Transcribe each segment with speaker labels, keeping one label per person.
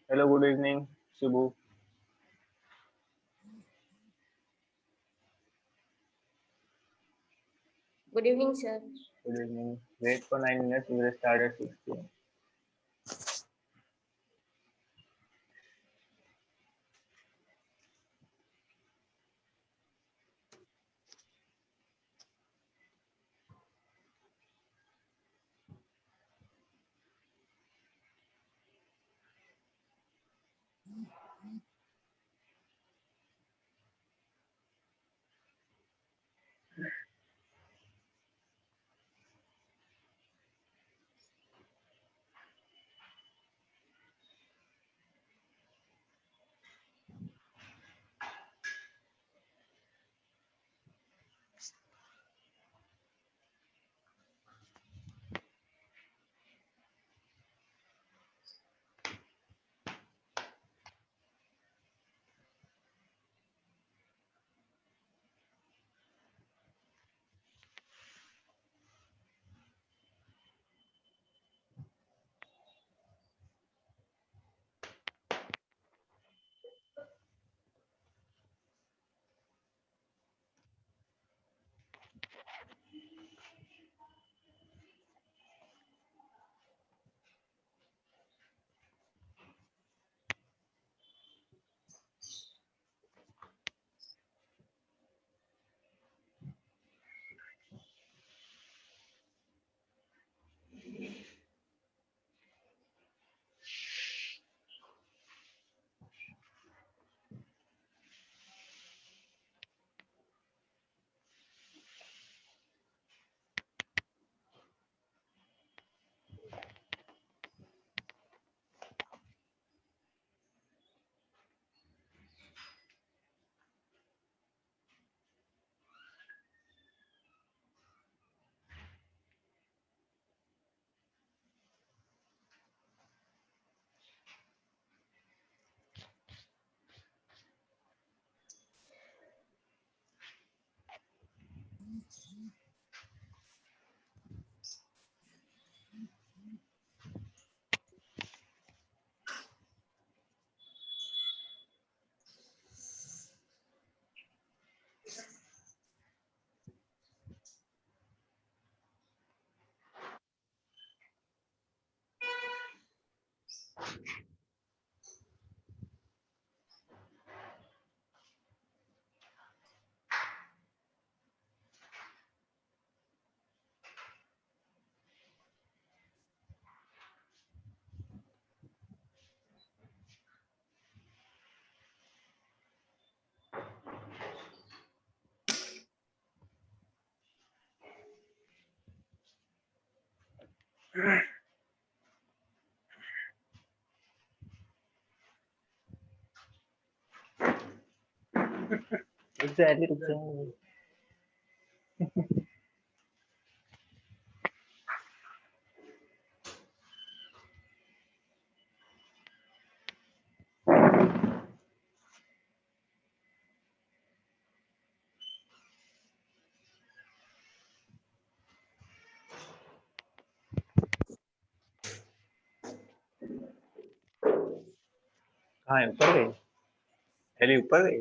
Speaker 1: Hello, good evening, Shibu.
Speaker 2: Good evening, sir.
Speaker 1: Good evening. Wait for 9 minutes. We will start at 6 p.m. Exactly. कहाँ है ऊपर गई? Heli ऊपर गई?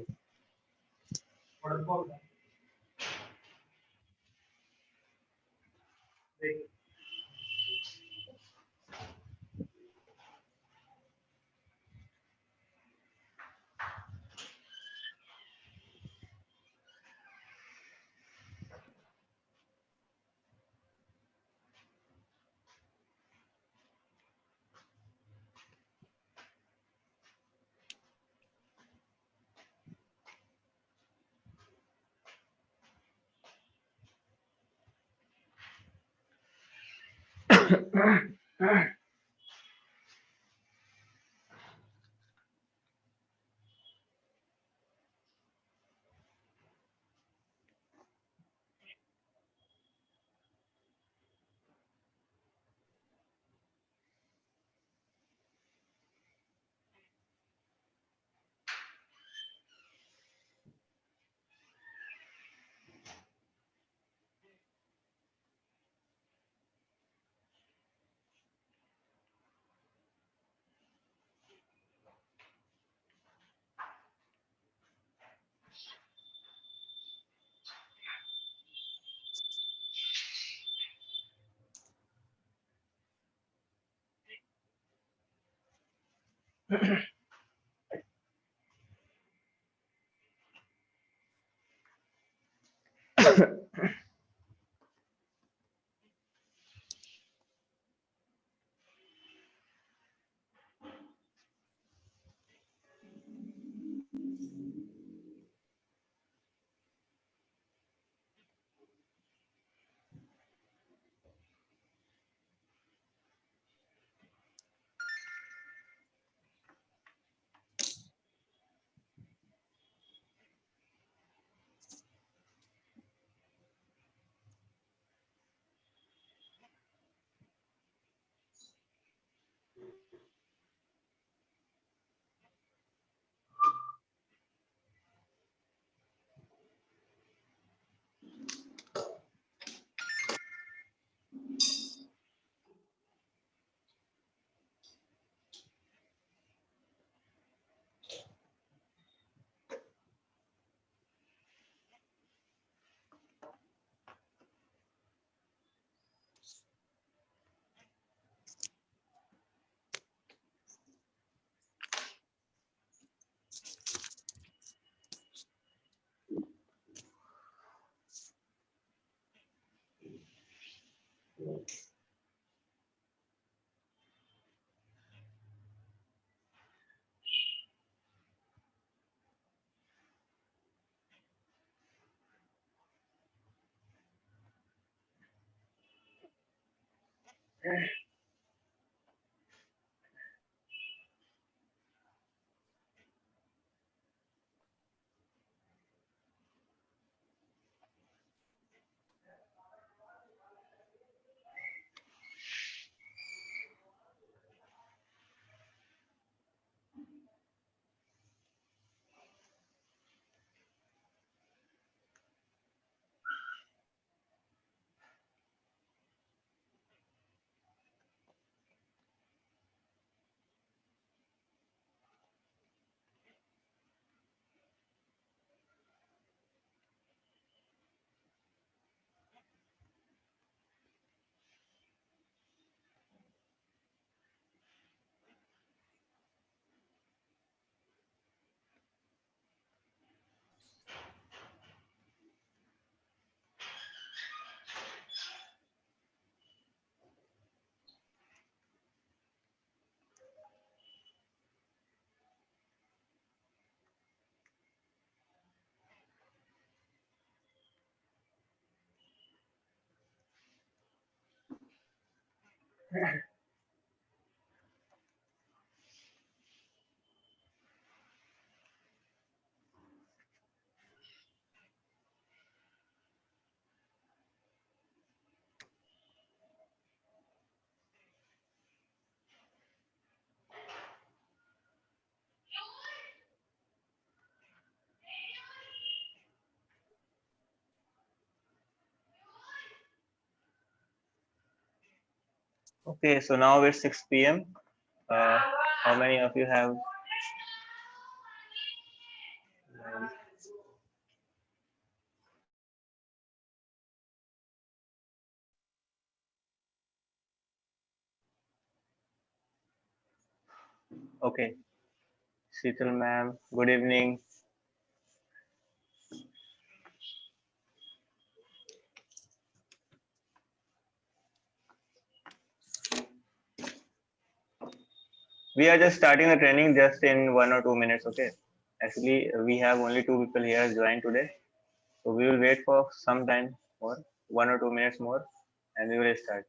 Speaker 1: Okay, so now it's 6 p.m. How many of you have? Okay, Sheetal ma'am, good evening. We are just starting the training just in 1 or 2 minutes. Okay, actually we have only 2 people here joined today, so we will wait for some time more, 1 or 2 minutes more, and we will start.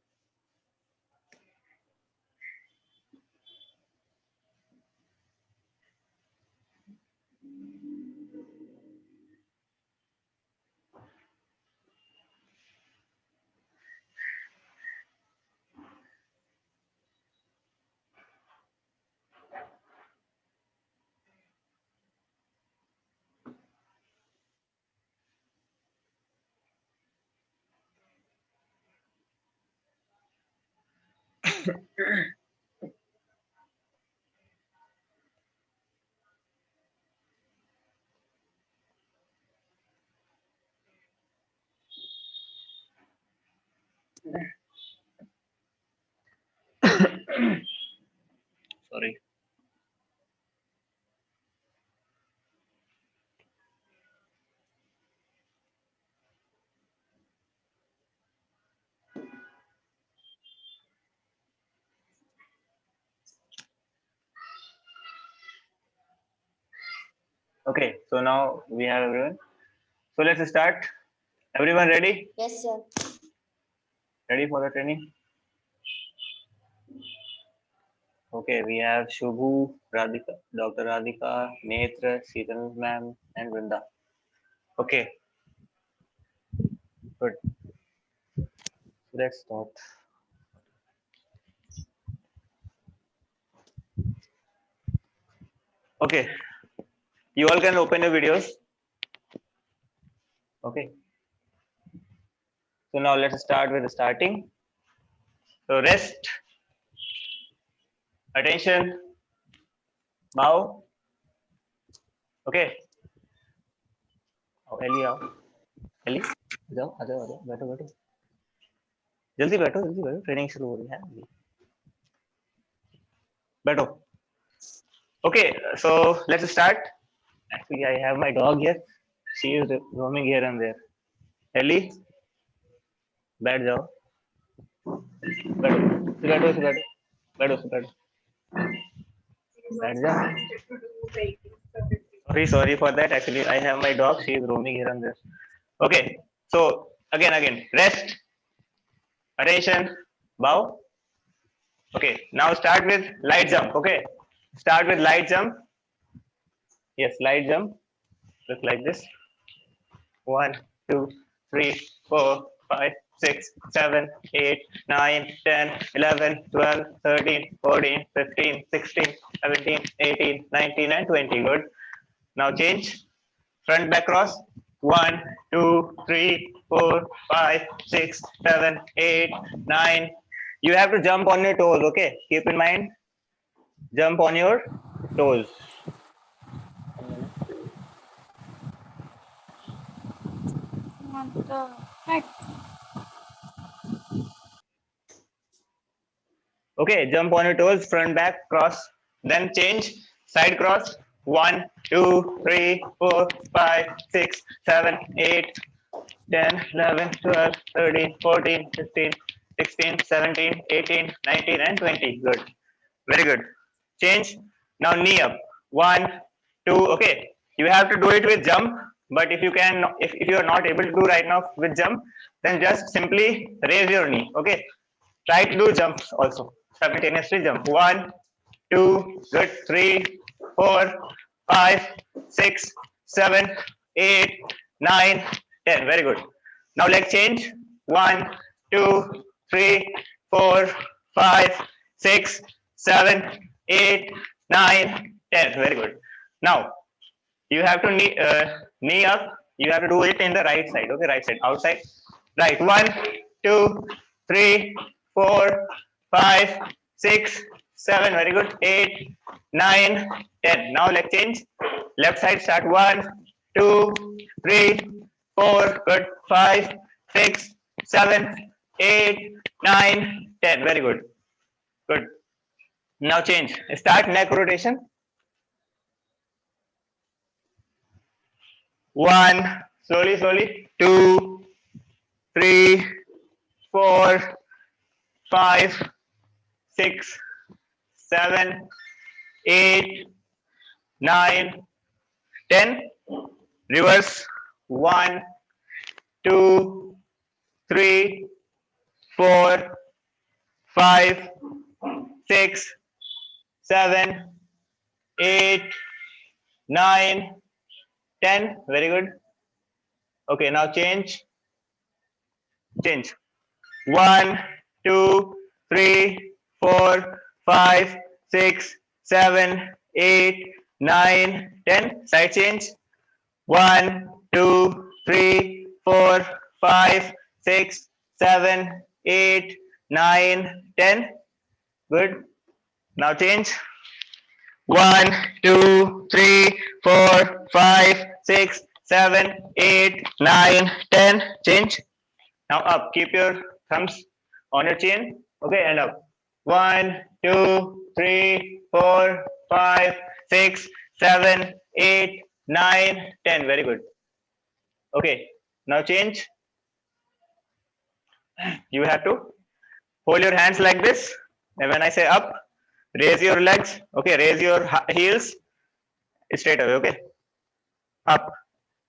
Speaker 1: Sorry. Okay, so now we have everyone. So let's start. Everyone ready?
Speaker 2: Yes, sir.
Speaker 1: Ready for the training? Okay, we have Shubhu, Radhika, Dr. Radhika, Netra, Sheetal ma'am, and Vrinda. Okay, good. Let's start. Okay, you all can open your videos. Okay, so now let's start with the starting. So rest, attention, bow. Okay, आओ Eli आओ Eli जाओ आ जाओ बैठो बैठो जल्दी बैठो training शुरू हो रही है अभी बैठो okay so let's start actually I have my dog here she is roaming here and there एली बैठ जाओ बैठो बैठो बैठ जाओ sorry for that actually I have my dog she is roaming here and there okay so again rest attention bow okay now start with light jump okay start with light jump yes light jump look like this 1, 2, 3, 4, 5, 6, 7, 8, 9, 10, 11, 12, 13, 14, 15, 16, 17, 18, 19 and 20 good now change front back cross 1, 2, 3, 4, 5, 6, 7, 8, 9 you have to jump on your toes okay keep in mind jump on your toes okay, jump on your toes, front, back, cross. Then change, side cross. 1, 2, 3, 4, 5, 6, 7, 8, 10, 11, 12, 13, 14, 15, 16, 17, 18, 19, and 20. Good. Very good. Change. Now knee up. 1, 2. Okay. You have to do it with jump. But if you are not able to do right now with jump, then just simply raise your knee. Okay. Try to do jumps also. Simultaneously jump. 1, 2, good. 3, 4, 5, 6, 7, 8, 9, 10. Very good. Now leg change. 1, 2, 3, 4, 5, 6, 7, 8, 9, 10. Very good. Now you have to knee up. You have to do it in the right side. Okay, right side. Outside. Right. 1, 2, 3, 4, 5, 6, 7. Very good. 8, 9, 10. Now leg change. Left side start. 1, 2, 3, 4. Good. 5, 6, 7, 8, 9, 10. Very good. Good. Now change. Start neck rotation. 1, slowly. 2, 3, 4, 5, 6, 7, 8, 9, 10. Reverse. 1, 2, 3, 4, 5, 6, 7, 8, 9, 10. Very good. Okay, now change. 1, 2, 3, 4, 5, 6, 7, 8, 9, 10. Side change. 1, 2, 3, 4, 5, 6, 7, 8, 9, 10. Good. Now change. 1, 2, 3, 4, 5, 6, 7, 8, 9, 10. Change. Now up. Keep your thumbs on your chin. Okay, and up. 1, 2, 3, 4, 5, 6, 7, 8, 9, 10. Very good. Okay. Now change. You have to hold your hands like this. And when I say up, raise your legs. Okay, raise your heels straight away. Okay. up,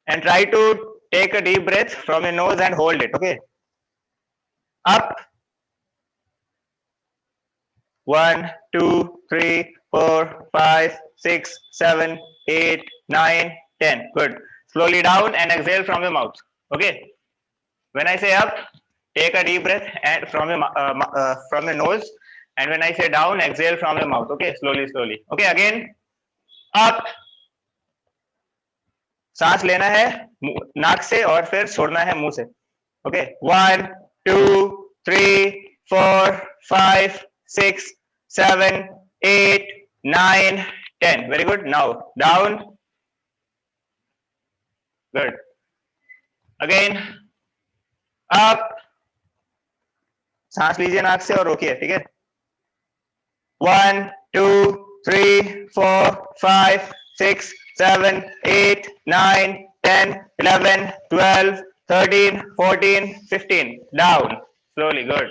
Speaker 1: and try to take a deep breath from your nose and hold it. Okay, up. 1, 2, 3, 4, 5, 6, 7, 8, 9, 10. Good. Slowly down and exhale from your mouth. Okay. When I say up, take a deep breath and from your nose, and when I say down, exhale from your mouth. Okay, slowly, slowly. Okay, again, up. सांस लेना है नाक से और फिर छोड़ना है मुंह से. Okay, 1, 2, 3, 4, 5, 6, 7, 8, 9, 10. Very good. Now down. Good. Again, up. सांस लीजिए नाक से और रोकिए. ठीक है. 1, 2, 3, 4, 5, 6, 7, 8, 9, 10, 11, 12, 13, 14, 15. Down. Slowly. Good.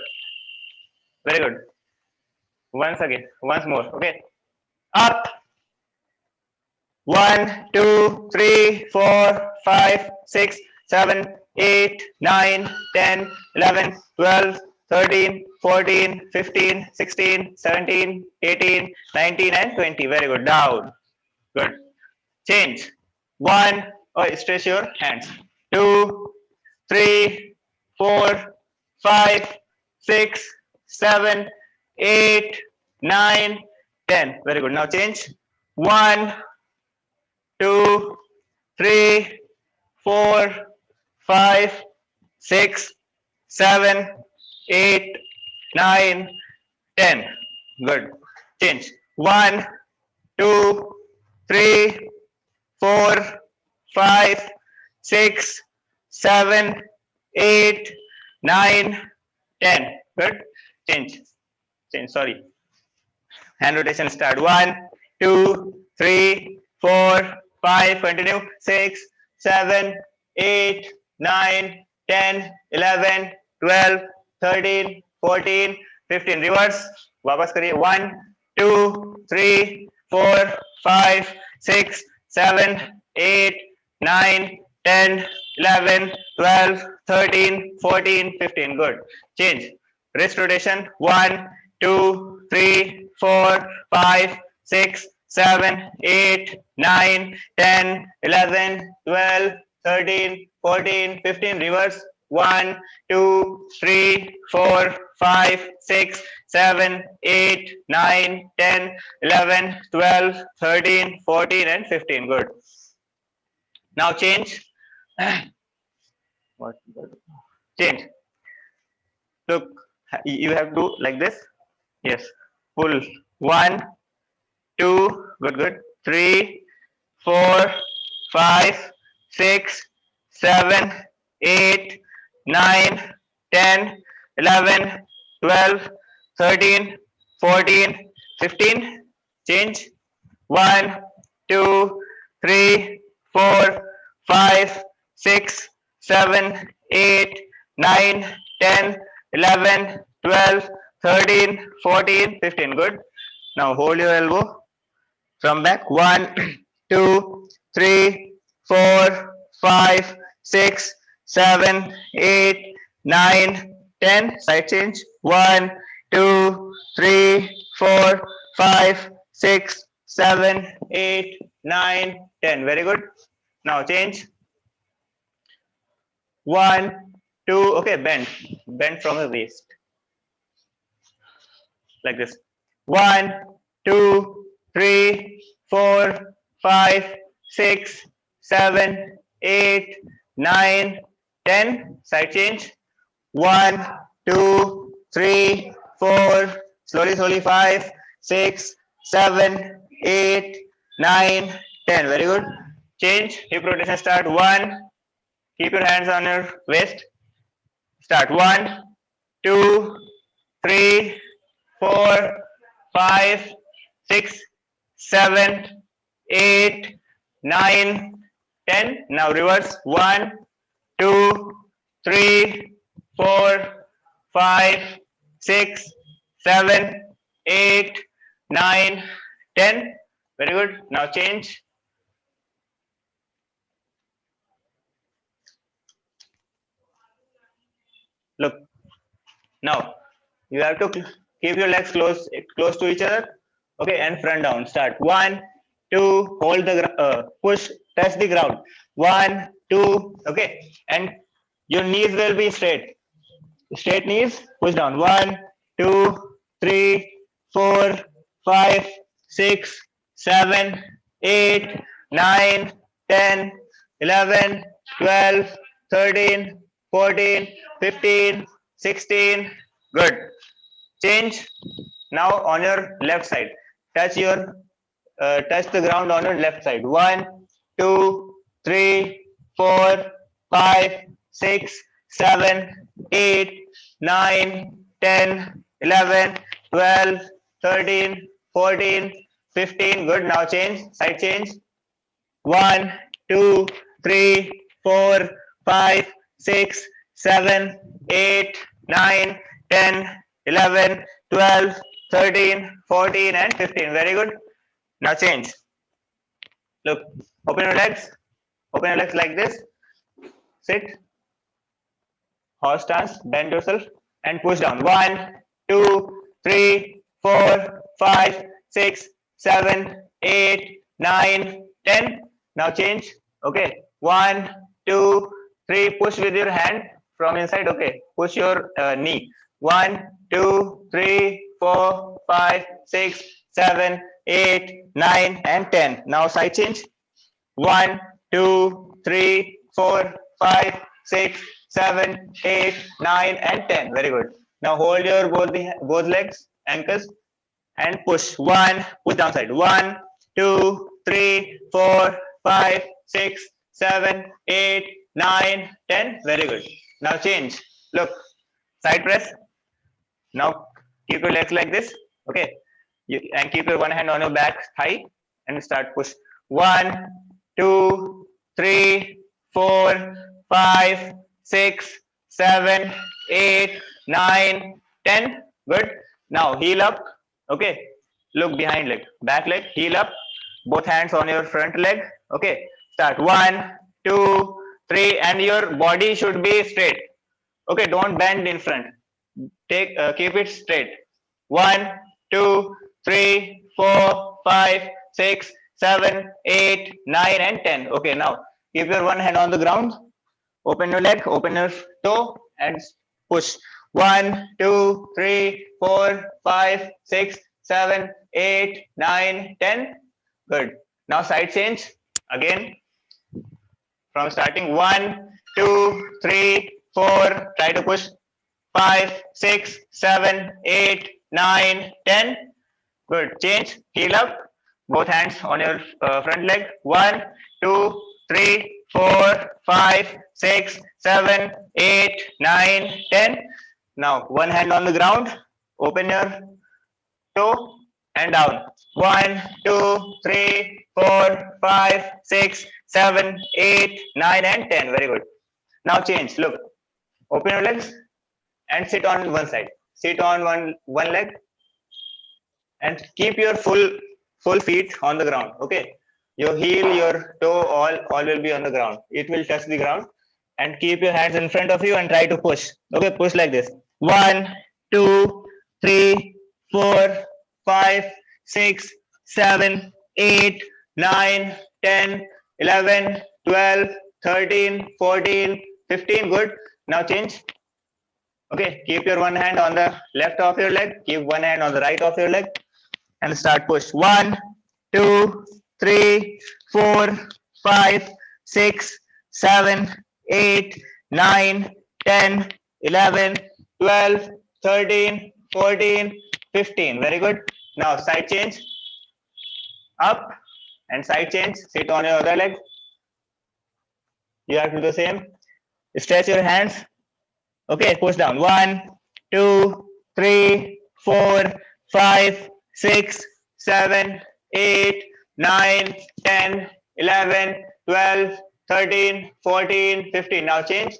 Speaker 1: Very good. Once again. Once more. Okay. Up. 1, 2, 3, 4, 5, 6, 7, 8, 9, 10, 11, 12, 13, 14, 15, 16, 17, 18, 19, and 20. Very good. Down. Good. Change. 1. Oh, stretch your hands. 2, 3, 4, 5, 6, 7, 8, 9, 10. Very good. Now change. 1, 2, 3, 4, 5, 6, 7, 8, 9, 10. Good. Change. 1, 2, 3, 4, 5, 6, 7, 8, 9, 10. Good. Change. Change. Sorry. Hand rotation start. 1, 2, 3, 4, 5. Continue. 6, 7, 8, 9, 10, 11, 12, 13, 14, 15. Reverse. वापस करिए. 1, 2, 3, 4, 5, 6, 7, 8, 9, 10, 11, 12, 13, 14, 15. Good. Change. Wrist rotation. 1, 2, 3, 4, 5, 6, 7, 8, 9, 10, 11, 12, 13, 14, 15. Reverse. 1, 2, 3, 4, 5, 6, 7, 8, 9, 10, 11, 12, 13, 14, and 15. Good. Now change. What? Change. Look, you have to do like this. Yes. Pull. 1, 2. Good, good. 3, 4, 5, 6, 7, 8, 9, 10, 11, 12, 13, 14, 15. Change. 1, 2, 3, 4, 5, 6, 7, 8, 9, 10, 11, 12, 13, 14, 15. Good. Now hold your elbow from back. 1, 2, 3, 4, 5, 6, 7, 8, 9, 10. Side change. 1, 2, 3, 4, 5, 6, 7, 8, 9, 10. Very good. Now change. 1, 2. Okay, bend. Bend from the waist. Like this. 1, 2, 3, 4, 5, 6, 7, 8, 9, 10. Side change. 1, 2, 3, 4. Slowly, slowly. 5, 6, 7, 8, 9, 10. Very good. Change. Hip rotation start. 1. Keep your hands on your waist. Start. 1, 2, 3, 4, 5, 6, 7, 8, 9, 10. Now reverse. 1, 2, 3, 4, 5, 6, 7, 8, 9, 10. Very good. Now change. Now you have to keep your legs close to each other. Okay, and front down. Start. 1, 2. Hold the push. Touch the ground. 1, 2. Okay, and your knees will be straight. Straight knees. Push down. 1, 2, 3, 4, 5, 6, 7, 8, 9, 10, 11, 12, 13, 14, 15, 16. Good. Change. Now on your left side. Touch the ground on your left side. 1, 2, 3, 4, 5, 6, 7, 8, 9, 10, 11, 12, 13, 14, 15. Good. Now change. Side change. 1, 2, 3, 4, 5, 6, 7, 8, 9, 10, 11, 12, 13, 14, and 15. Very good. Now change. Look, open your legs. Open your legs like this. Sit. Horse stance. Bend yourself and push down. 1, 2, 3, 4, 5, 6, 7, 8, 9, 10. Now change. Okay. 1, 2, 3. Push with your hand from inside. Okay. Push your knee. 1, 2, 3, 4, 5, 6, 7, 8, 9, and 10. Now side change. 1, 2, 3, 4, 5, 6, 7, 8, 9, and 10. Very good. Now hold your both legs, ankles, and push. 1, push down side. 1, 2, 3, 4, 5, 6, 7, 8, 9, 10. Very good. Now change. Look, side press. Now keep your legs like this. Okay. And keep your one hand on your back thigh and start push. 1, 2, 3, 4, 5, 6, 7, 8, 9, 10. Good. Now heel up. Okay. Look behind leg, back leg, heel up. Both hands on your front leg. Okay. Start. 1, 2, 3, and your body should be straight. Okay. Don't bend in front. Keep it straight. 1, 2, 3, 4, 5, 6, 7, 8, 9, and 10. Okay, now keep your one hand on the ground. Open your leg, open your toe, and push. 1, 2, 3, 4, 5, 6, 7, 8, 9, 10. Good. Now side change again. From starting 1, 2, 3, 4. Try to push. 5, 6, 7, 8, 9, 10. Good. Change. Heel up. Both hands on your front leg. 1, 2, 3, 4, 5, 6, 7, 8, 9, 10. Now one hand on the ground. Open your toe and down. 1, 2, 3, 4, 5, 6, 7, 8, 9, and 10. Very good. Now change. Look. Open your legs and sit on one side. Sit on one leg and keep your full feet on the ground. Okay. Your heel, your toe, all will be on the ground. It will touch the ground. And keep your hands in front of you and try to push. Okay, push like this. 1, 2, 3, 4, 5, 6, 7, 8, 9, 10, 11, 12, 13, 14, 15. Good. Now change. Okay, keep your one hand on the left of your leg, keep one hand on the right of your leg, and start push. 1, 2, 3, 4, 5, 6, 7, 8, 9, 10, 11, 12, 13, 14, 15. Very good. Now side change. Up and side change. Sit on your other leg. You have to do the same. Stretch your hands. Okay, push down. 1, 2, 3, 4, 5, 6, 7, 8, 9, 10, 11, 12, 13, 14, 15. Now change.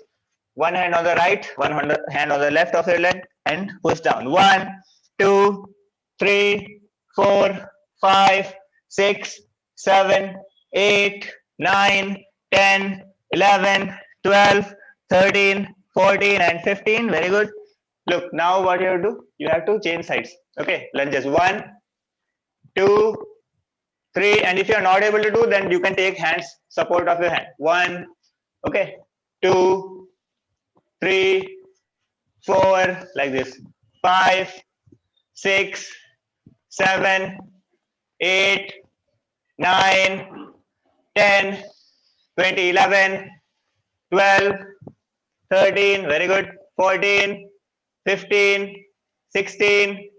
Speaker 1: One hand on the right, one hand on the left of your leg, and push down. 1, 2, 3, 4, 5, 6, 7, 8, 9, 10, 11, 12, 13, 14, and 15. Very good. Look, now what you have to do? You have to change sides. Okay, lunges. 1, 2, 3, and if you are not able to do, then you can take hands support of your hand. 1, okay, 2, 3, 4, like this. 5, 6, 7, 8, 9, 10, 20, 11, 12, 13, very good. 14, 15, 16,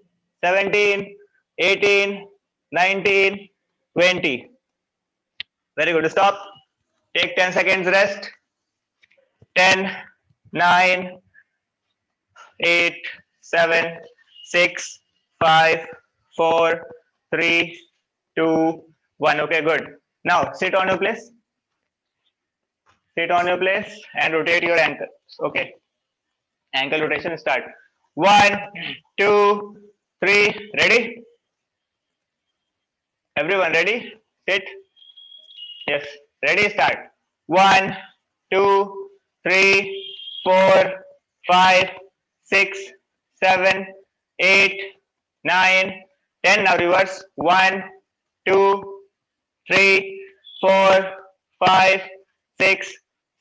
Speaker 1: 17, 18, 19, 20. Very good. Stop. Take 10 seconds rest. 10, 9, 8, 7, 6, 5, 4, 3, 2, 1. Okay, good. Now sit on your place. Sit on your place and rotate your ankle. Okay. Ankle rotation start. 1, 2, 3. Ready? Everyone ready? Sit. Yes. Ready? Start. 1, 2, 3, 4, 5, 6, 7, 8, 9, 10. Now reverse. 1, 2, 3, 4, 5, 6,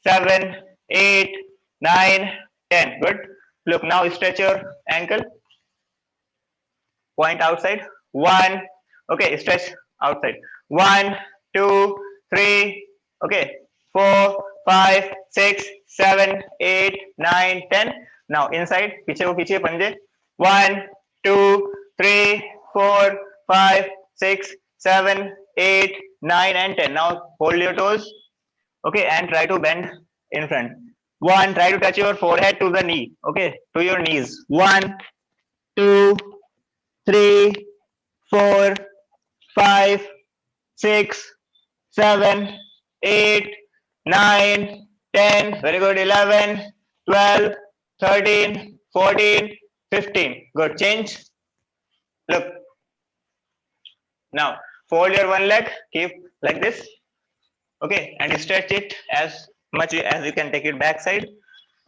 Speaker 1: 7, 8, 9, 10. Good. Look, now stretch your ankle. Point outside. 1. Okay, stretch outside. 1, 2, 3. Okay. 4, 5, 6, 7, 8, 9, 10. Now inside. पीछे वो पीछे पंजे. 1, 2, 3, 4, 5, 6, 7, 8, 9, and 10. Now hold your toes. Okay, and try to bend in front. 1. Try to touch your forehead to the knee. Okay, to your knees. 1, 2, 3, 4, 5, 6, 7, 8, 9, 10. Very good. 11, 12, 13, 14, 15. Good. Change. Look. Now fold your one leg. Keep like this. Okay, and stretch it as much as you can. Take it back side.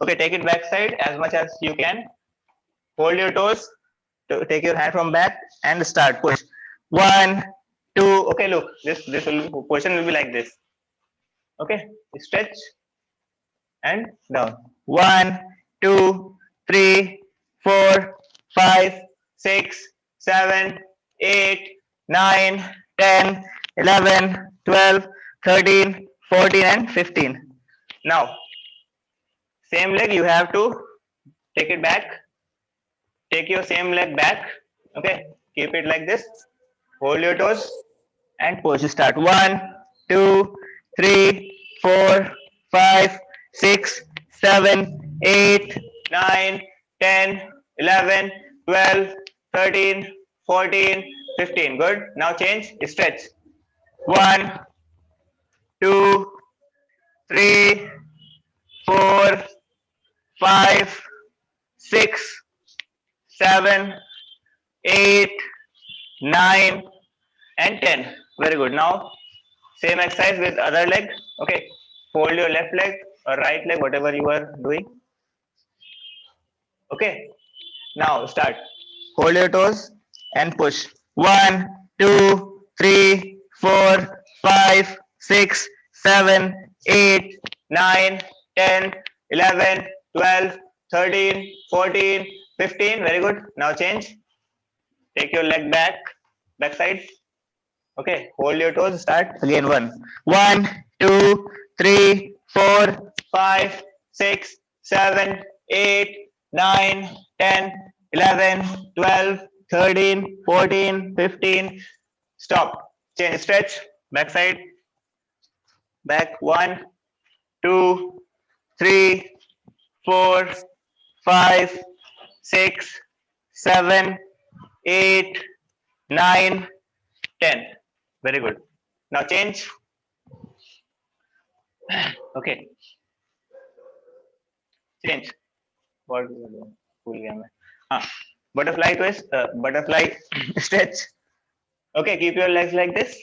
Speaker 1: Okay, take it back side as much as you can. Hold your toes. To take your hand from back and start. Push. 1, 2. Okay, look. This position will be like this. Okay, stretch and down. 1, 2, 3, 4, 5, 6, 7, 8, 9, 10, 11, 12, 13, 14, and 15. Now, same leg you have to take it back. Take your same leg back. Okay, keep it like this. Hold your toes and push. Start. 1, 2, 3, 4, 5, 6, 7, 8, 9, 10, 11, 12, 13, 14, 15. Good. Now change. Stretch. 1, 2, 3, 4, 5, 6, 7, 8, 9, and 10. Very good. Now same exercise with other leg. Okay. Fold your left leg or right leg, whatever you are doing. Okay. Now start. Hold your toes and push. 1, 2, 3, 4, 5, 6, 7, 8, 9, 10, 11, 12, 13, 14, 15. Very good. Now change. Take your leg back side. Okay, hold your toes. Start again. 1, 2, 3, 4, 5, 6, 7, 8, 9, 10, 11, 12, 13, 14, 15. Stop. Change. Stretch. Back side. Back. 1, 2, 3, 4, 5, 6, 7, 8, 9, 10. Very good. Now change. Okay. Change. What do you do? Bhul gaya main. Butterfly twist. Butterfly stretch. Okay. Keep your legs like this.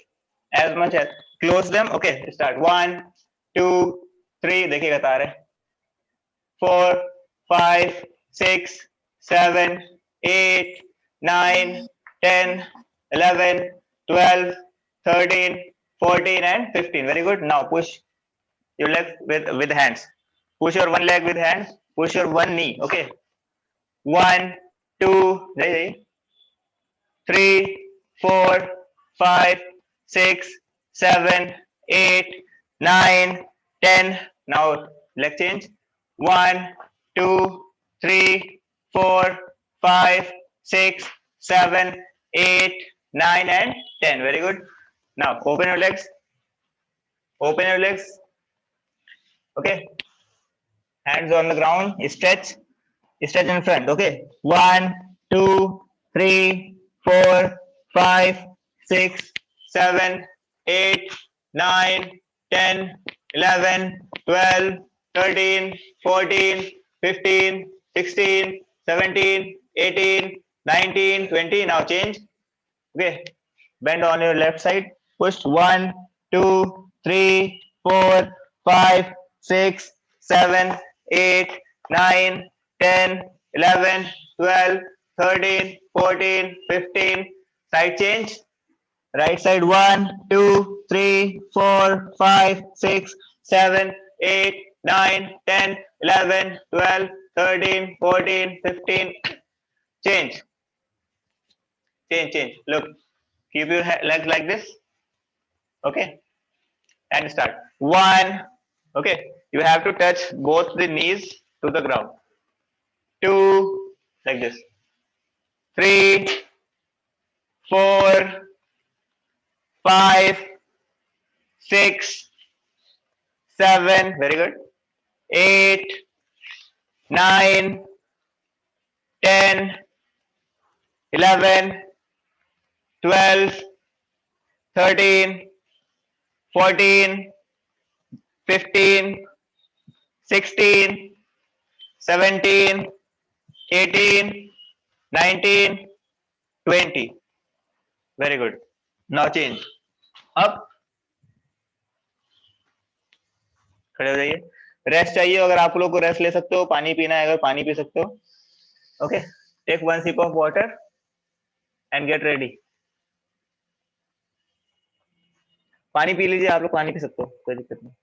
Speaker 1: As much as close them. Okay. Start. 1, 2, 3. देखिएगा तारे. 4, 5, 6, 7, 8, 9, 10, 11, 12, 13, 14 and 15. Very good. Now push your leg with hands. Push your one leg with hands. Push your one knee. Okay. 1, 2, 3, 4, 5, 6, 7, 8, 9, 10. Now leg change. 1, 2, 3, 4, 5, 6, 7, 8, 9 and 10. Very good. Now open your legs. Open your legs. Okay. Hands on the ground. Stretch. Stretch in front. Okay. 1, 2, 3, 4, 5, 6, 7, 8, 9, 10, 11, 12, 13, 14, 15, 16, 17, 18, 19, 20. Now change. Okay. Bend on your left side. Push 1, 2, 3, 4, 5, 6, 7, 8, 9, 10, 11, 12, 13, 14, 15. Side change. Right side 1, 2, 3, 4, 5, 6, 7, 8, 9, 10, 11, 12, 13, 14, 15. Change. Change. Look. Keep your legs like this. Okay. And start. 1. Okay. You have to touch both the knees to the ground. 2. Like this. 3, 4, 5, 6, 7. Very good. 8, 9, 10, 11, 12, 13, 14, 15, 16, 17, 18, 19, 20. Very good. Now change. Up. खड़े हो जाइए. Rest चाहिए अगर आप लोग को rest ले सकते हो. पानी पीना है अगर पानी पी सकते हो. Okay. Take one sip of water and get ready. पानी पी लीजिए. आप लोग पानी पी सकते हो. कोई दिक्कत नहीं.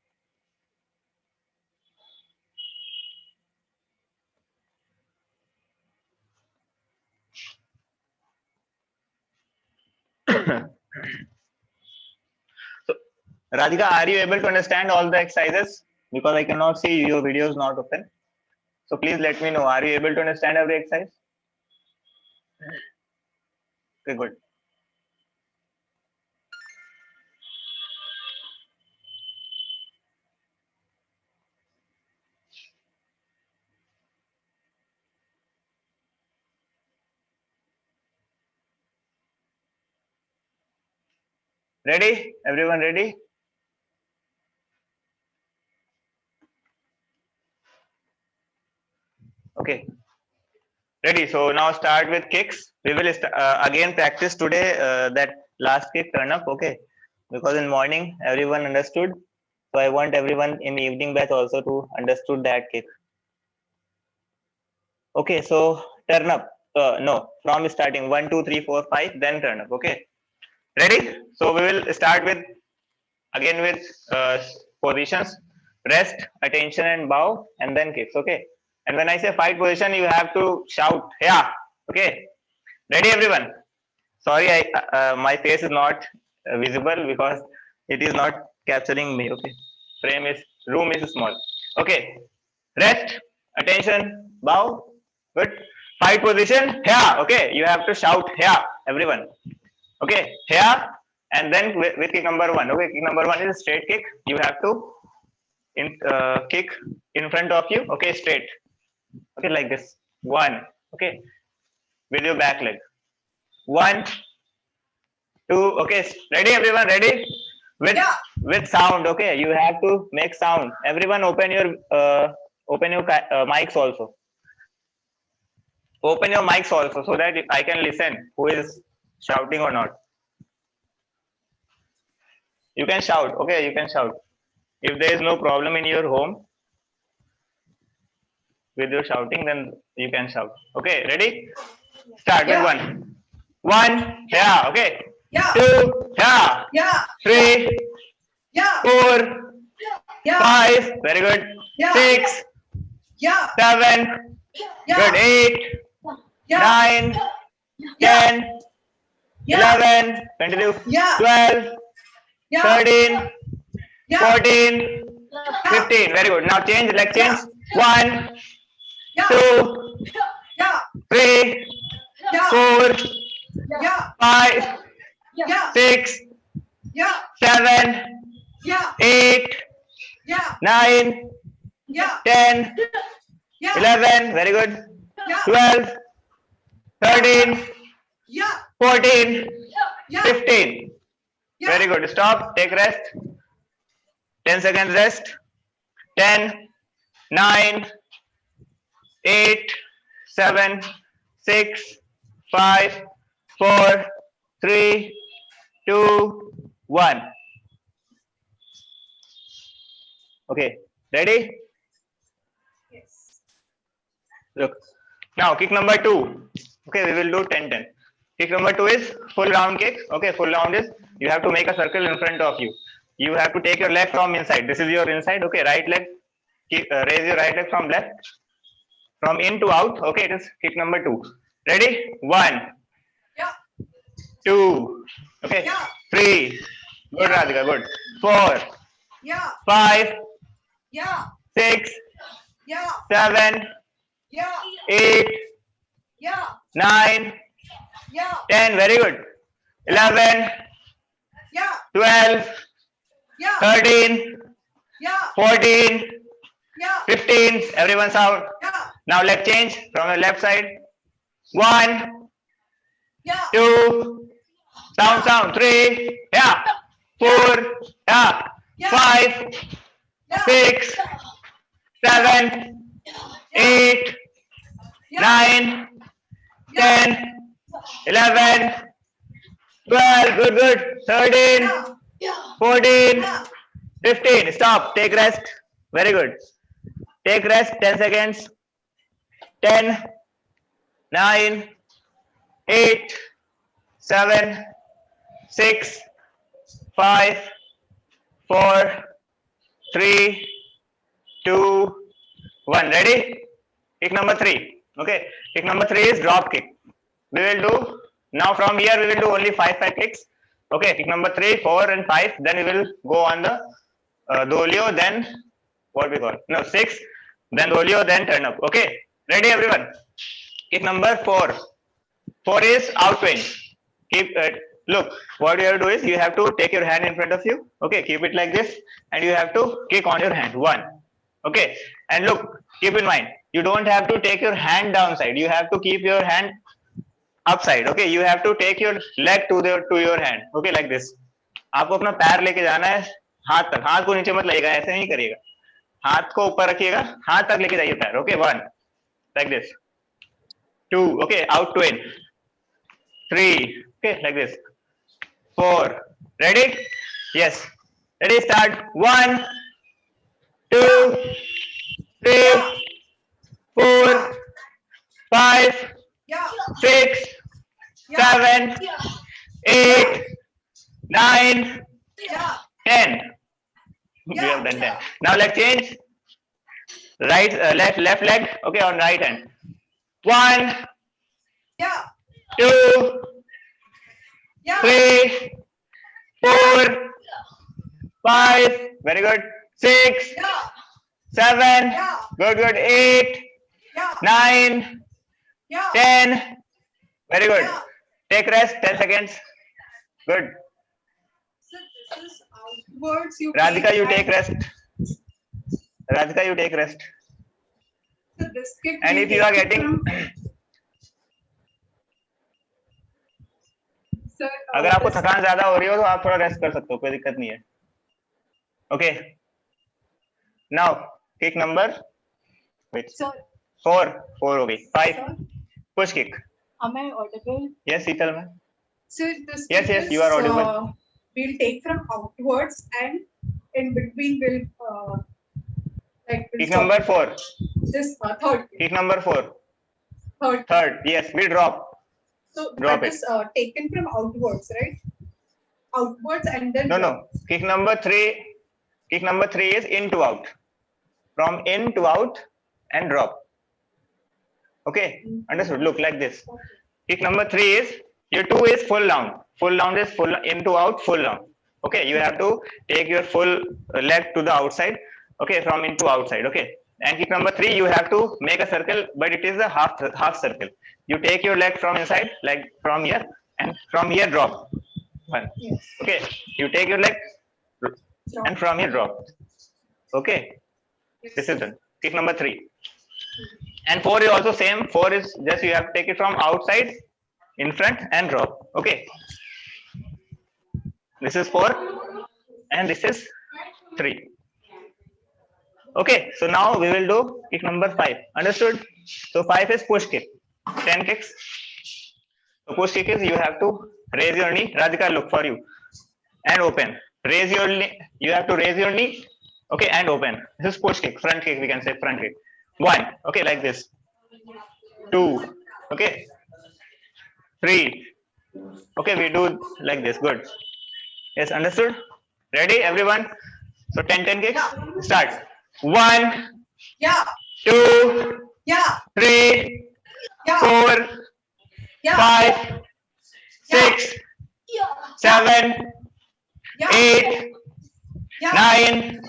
Speaker 1: So, Radhika, are you able to understand all the exercises? Because I cannot see your video is not open. So please let me know. Are you able to understand every exercise? Okay, good. Ready? Everyone ready? Okay. Ready. So now start with kicks. We will again practice today that last kick turn up. Okay. Because in morning everyone understood. So I want everyone in evening batch also to understood that kick. Okay. So turn up. No, from starting 1, 2, 3, 4, 5, then turn up. Okay. Ready? So we will start with again with positions, rest, attention and bow, and then kicks. Okay. And when I say fight position, you have to shout, yeah. Okay. Ready, everyone? Sorry, my face is not visible because it is not capturing me. Okay. Room is small. Okay. Rest, attention, bow. Good. Fight position, yeah. Okay. You have to shout, yeah, everyone. Okay. Here and then with kick number 1. Okay. Kick number 1 is a straight kick. You have to kick in front of you. Okay. Straight. Okay. Like this. 1. Okay. With your back leg. 1, 2. Okay. Ready, everyone? Ready? With sound. Okay. You have to make sound. Everyone, open your mics also. Open your mics also so that I can listen who is shouting or not. You can shout. Okay. You can shout. If there is no problem in your home, with your shouting, then you can shout. Okay, ready? Start with
Speaker 2: Yeah.
Speaker 1: one. One, yeah, okay.
Speaker 2: Yeah.
Speaker 1: Two, yeah.
Speaker 2: Yeah.
Speaker 1: Three,
Speaker 2: Yeah.
Speaker 1: four,
Speaker 2: Yeah.
Speaker 1: five, very good.
Speaker 2: Yeah.
Speaker 1: Six,
Speaker 2: Yeah.
Speaker 1: 7,
Speaker 2: Yeah.
Speaker 1: good. 8,
Speaker 2: Yeah.
Speaker 1: 9,
Speaker 2: Yeah.
Speaker 1: 10,
Speaker 2: Yeah.
Speaker 1: 11, continue.
Speaker 2: Yeah.
Speaker 1: 12,
Speaker 2: Yeah.
Speaker 1: 13,
Speaker 2: Yeah.
Speaker 1: 14, 15. Very good. Now change, leg change. 1,
Speaker 2: Yeah.
Speaker 1: 2,
Speaker 2: Yeah.
Speaker 1: 3,
Speaker 2: Yeah.
Speaker 1: 4,
Speaker 2: Yeah.
Speaker 1: 5,
Speaker 2: Yeah.
Speaker 1: 6,
Speaker 2: Yeah.
Speaker 1: 7,
Speaker 2: Yeah.
Speaker 1: 8,
Speaker 2: Yeah.
Speaker 1: 9,
Speaker 2: Yeah.
Speaker 1: 10,
Speaker 2: Yeah.
Speaker 1: 11. Very good.
Speaker 2: Yeah.
Speaker 1: 12, 13,
Speaker 2: Yeah.
Speaker 1: 14,
Speaker 2: Yeah.
Speaker 1: 15. Very good. Stop. Take rest. 10 seconds rest. 10, 9, 8, 7, 6, 5, 4, 3, 2, 1. Okay. Ready?
Speaker 2: Yes.
Speaker 1: Look. Now kick number 2. Okay, we will do 10 10. Kick number 2 is full round kick. Okay, full round is you have to make a circle in front of you. You have to take your leg from inside. This is your inside. Okay, right leg. Raise your right leg from left. From in to out. Okay, it is kick number 2. Ready? 1,
Speaker 2: Yeah.
Speaker 1: 2. Okay.
Speaker 2: Yeah.
Speaker 1: 3. Good,
Speaker 2: Yeah.
Speaker 1: Radhika. Good. 4,
Speaker 2: Yeah.
Speaker 1: 5,
Speaker 2: Yeah.
Speaker 1: 6,
Speaker 2: Yeah.
Speaker 1: 7,
Speaker 2: Yeah.
Speaker 1: 8,
Speaker 2: Yeah.
Speaker 1: 9,
Speaker 2: Yeah.
Speaker 1: 10. Very good. 11,
Speaker 2: Yeah.
Speaker 1: 12,
Speaker 2: Yeah.
Speaker 1: 13,
Speaker 2: Yeah.
Speaker 1: 14,
Speaker 2: Yeah.
Speaker 1: 15. Everyone's out.
Speaker 2: Yeah.
Speaker 1: Now leg change from the left side. 1,
Speaker 2: Yeah.
Speaker 1: 2, sound, 3, yeah, 4, yeah, 5,
Speaker 2: Yeah.
Speaker 1: 6, 7, 8,
Speaker 2: Yeah.
Speaker 1: 9,
Speaker 2: Yeah.
Speaker 1: 10, 11, 12, good, 13,
Speaker 2: Yeah.
Speaker 1: 14,
Speaker 2: Yeah.
Speaker 1: 15. Stop, take rest. Very good. Take rest, 10 seconds. 10, 9, 8, 7, 6, 5, 4, 3, 2, 1. Ready? Kick number 3. Okay. Kick number 3 is drop kick. We will do now from here. We will do only 5 kicks. Okay. Kick number 3, 4, and 5. Then we will go on the dolio. Then what we call 6. Then dolio. Then turn up. Okay. Ready, everyone? Kick number 4. 4 is out twin. Keep look. What you have to do is you have to take your hand in front of you. Okay. Keep it like this, and you have to kick on your hand. 1. Okay. And look. Keep in mind. You don't have to take your hand downside. You have to keep your hand upside. Okay. You have to take your leg to your hand. Okay. Like this. आपको अपना पैर लेके जाना है हाथ तक. हाथ को नीचे मत लगेगा. ऐसे नहीं करिएगा. हाथ को ऊपर रखिएगा. हाथ तक लेके जाइए पैर. Okay. 1. Like this. 2. Okay. Out twin. 3. Okay. Like this. 4. Ready? Yes. Ready? Start. 1, 2, 3, 4, 5,
Speaker 2: Yeah.
Speaker 1: 6, 7, 8, 9,
Speaker 2: Yeah.
Speaker 1: 10. We have done 10. Now let's change. Right, left leg. Okay, on right hand. 1,
Speaker 2: Yeah.
Speaker 1: 2,
Speaker 2: Yeah.
Speaker 1: 3, 4, 5. Very good. 6,
Speaker 2: Yeah.
Speaker 1: 7.
Speaker 2: Yeah.
Speaker 1: Good. 8,
Speaker 2: Yeah.
Speaker 1: 9,
Speaker 2: Yeah.
Speaker 1: 10. Very good.
Speaker 2: Yeah.
Speaker 1: Take rest. 10 seconds. Good.
Speaker 2: So this is outwards. You
Speaker 1: Radhika, you take
Speaker 2: and-
Speaker 1: rest. Radhika, you take rest.
Speaker 2: So this kick
Speaker 1: And
Speaker 2: we
Speaker 1: if you are
Speaker 2: take it
Speaker 1: getting,
Speaker 2: from- Sir,
Speaker 1: अगर आपको
Speaker 2: this-
Speaker 1: थकान ज्यादा हो रही हो तो आप थोड़ा रेस्ट कर सकते हो, कोई दिक्कत नहीं है. Okay. Now kick number
Speaker 2: Sir,
Speaker 1: 4 हो गई. 5
Speaker 2: sir,
Speaker 1: push kick.
Speaker 2: am I audible?
Speaker 1: Yes Sheetal ma'am.
Speaker 2: Sir, this
Speaker 1: Yes,
Speaker 2: kick
Speaker 1: yes,
Speaker 2: is,
Speaker 1: you are audible.
Speaker 2: We'll take from outwards and in between we'll like. we'll
Speaker 1: kick
Speaker 2: stop.
Speaker 1: Number 4.
Speaker 2: This third.
Speaker 1: Kick number 4.
Speaker 2: Third.
Speaker 1: Third. Yes, we drop.
Speaker 2: So
Speaker 1: Drop
Speaker 2: that
Speaker 1: it.
Speaker 2: is taken from outwards, right? Outwards and then.
Speaker 1: No, no. Kick number 3. Kick number 3 is in to out. From in to out and drop. Okay, understood. Look like this. Kick number 3 is your 2 is full down. Full down is full in to out, full down. Okay, you have to take your full leg to the outside. Okay, from in to outside. Okay, and kick number 3, you have to make a circle, but it is a half circle. You take your leg from inside, like from here, and from here drop. One.
Speaker 2: Yes.
Speaker 1: Okay, you take your leg and from here drop. Okay, this is done. Kick number 3. And 4 is also same. 4 is just you have to take it from outside, in front, and drop. Okay. This is 4, and this is 3. Okay. So now we will do kick number 5. Understood? So 5 is push kick. 10 kicks. So push kick is you have to raise your knee. Radhika, look for you, and open. Raise your knee. You have to raise your knee. Okay, and open. This is push kick. Front kick. We can say front kick. 1. Okay, like this. 2. Okay. 3. Okay, we do like this. Good. Yes, understood? Ready, everyone? So 10 kicks. Start. 1.
Speaker 2: Yeah.
Speaker 1: 2.
Speaker 2: Yeah.
Speaker 1: 3.
Speaker 2: Yeah.
Speaker 1: 4.
Speaker 2: Yeah.
Speaker 1: 5. 6. 7.
Speaker 2: Yeah.
Speaker 1: 8.
Speaker 2: Yeah.
Speaker 1: 9.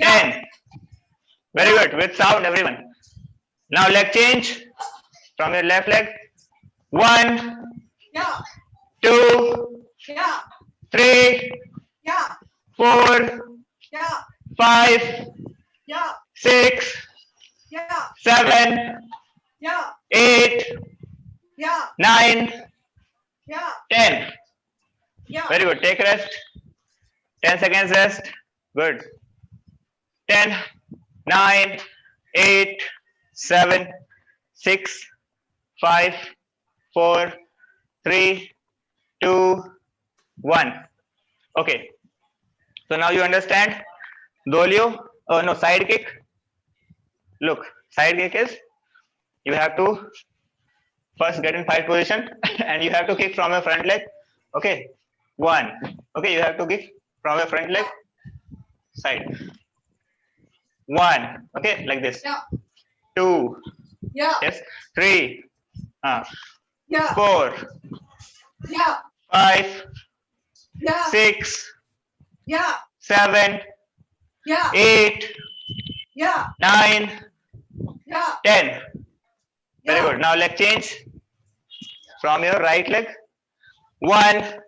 Speaker 1: 10. Very good. With sound, everyone. Now leg change from your left leg. 1,
Speaker 2: Yeah.
Speaker 1: 2,
Speaker 2: Yeah.
Speaker 1: 3,
Speaker 2: Yeah.
Speaker 1: 4,
Speaker 2: Yeah.
Speaker 1: 5,
Speaker 2: Yeah.
Speaker 1: 6,
Speaker 2: Yeah.
Speaker 1: 7,
Speaker 2: Yeah.
Speaker 1: 8,
Speaker 2: Yeah.
Speaker 1: 9,
Speaker 2: Yeah.
Speaker 1: 10.
Speaker 2: Yeah.
Speaker 1: Very good. Take rest. 10 seconds rest. Good. 10, 9, 8, 7, 6, 5, 4, 3, 2, 1. Okay. So now you understand dolio. Oh no, side kick. Look, side kick is you have to first get in fight position and you have to kick from your front leg. Okay. 1. Okay, you have to kick from your front leg side. 1. Okay, like this.
Speaker 2: Yeah.
Speaker 1: 2.
Speaker 2: Yeah.
Speaker 1: Yes. 3.
Speaker 2: Yeah.
Speaker 1: 4.
Speaker 2: Yeah.
Speaker 1: 5.
Speaker 2: Yeah.
Speaker 1: 6.
Speaker 2: Yeah.
Speaker 1: 7.
Speaker 2: Yeah.
Speaker 1: 8.
Speaker 2: Yeah.
Speaker 1: 9.
Speaker 2: Yeah.
Speaker 1: 10. Very
Speaker 2: Yeah.
Speaker 1: good. Now leg change from your right leg. 1.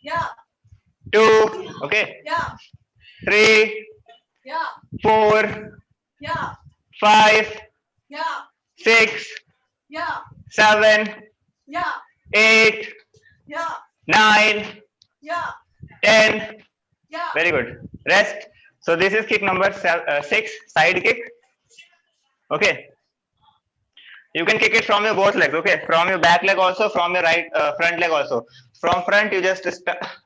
Speaker 2: Yeah.
Speaker 1: 2. Okay.
Speaker 2: Yeah.
Speaker 1: 3.
Speaker 2: Yeah.
Speaker 1: 4.
Speaker 2: Yeah.
Speaker 1: 5.
Speaker 2: Yeah.
Speaker 1: 6.
Speaker 2: Yeah.
Speaker 1: 7.
Speaker 2: Yeah.
Speaker 1: 8.
Speaker 2: Yeah.
Speaker 1: 9.
Speaker 2: Yeah.
Speaker 1: 10.
Speaker 2: Yeah.
Speaker 1: Very good. Rest. So this is kick number 6, side kick. Okay. You can kick it from your both legs. Okay. From your back leg also, from your right front leg also. From front, you just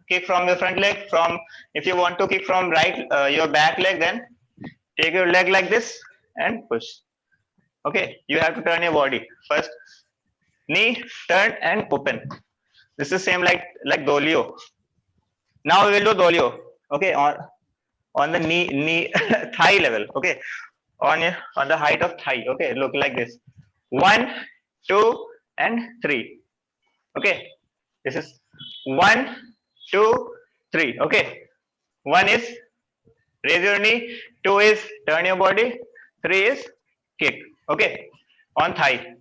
Speaker 1: kick from your front leg. From if you want to kick from right your back leg, then take your leg like this and push. Okay. You have to turn your body first. Knee, turn and open. This is same like dolio. Now we will do dolio. Okay. On the knee thigh level. Okay. On the height of thigh. Okay. Look like this. 1, 2, and 3. Okay. This is 1, 2, 3. Okay. 1 is raise your knee. 2 is turn your body. 3 is kick. Okay. On thigh.